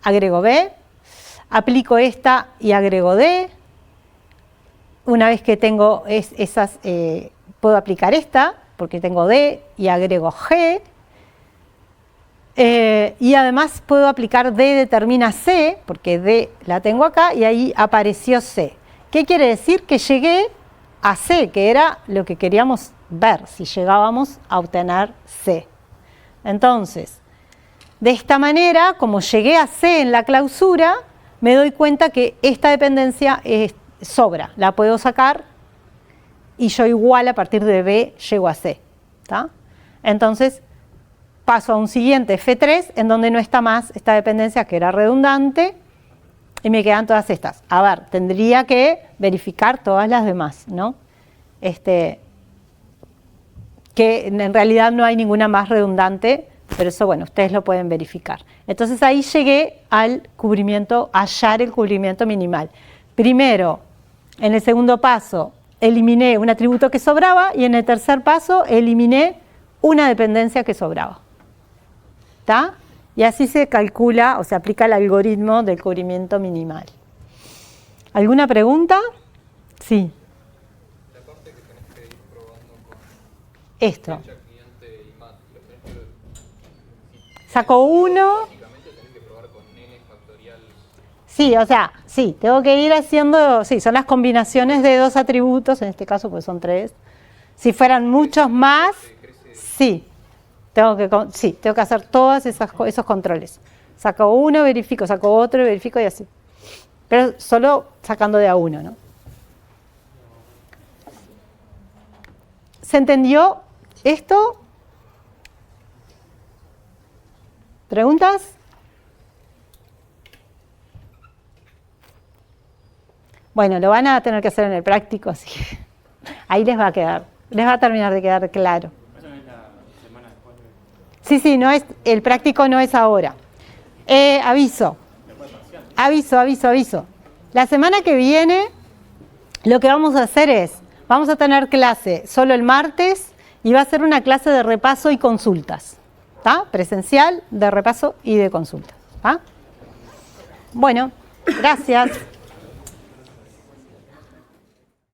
agrego B, aplico esta y agrego D. Una vez que tengo esas, puedo aplicar esta, porque tengo D y agrego G. Y además puedo aplicar D determina C, porque D la tengo acá y ahí apareció C. ¿Qué quiere decir? Que llegué a C, que era lo que queríamos ver, si llegábamos a obtener C. Entonces, de esta manera, como llegué a C en la clausura, me doy cuenta que esta dependencia sobra, la puedo sacar y yo igual a partir de B llego a C. ¿Tá? Entonces, paso a un siguiente F3 en donde no está más esta dependencia que era redundante y me quedan todas estas. A ver, tendría que verificar todas las demás, ¿no? Que en realidad no hay ninguna más redundante, pero eso, bueno, ustedes lo pueden verificar. Entonces ahí llegué al cubrimiento, a hallar el cubrimiento minimal. Primero, en el segundo paso, eliminé un atributo que sobraba y en el tercer paso eliminé una dependencia que sobraba. ¿Está? Y así se calcula o se aplica el algoritmo del cubrimiento minimal. ¿Alguna pregunta? Sí.
La parte que tenés que ir probando con
esto.
fecha, cliente y mat, lo tenés que,
Saco uno.
básicamente tenés que probar con n factorial.
Sí, o sea, sí, tengo que ir haciendo, sí, son las combinaciones de dos atributos, en este caso pues son tres. Si fueran muchos más, sí. Tengo que hacer todos esos controles. Saco uno, verifico, saco otro, verifico y así. Pero solo sacando de a uno, ¿no? ¿Se entendió esto? ¿Preguntas? Bueno, lo van a tener que hacer en el práctico, así que ahí les va a quedar, les va a terminar de quedar claro. Sí, no es, el práctico no es ahora. Aviso. La semana que viene lo que vamos a hacer es, vamos a tener clase solo el martes y va a ser una clase de repaso y consultas. ¿Está? Presencial, de repaso y de consultas. ¿Está? Bueno, gracias.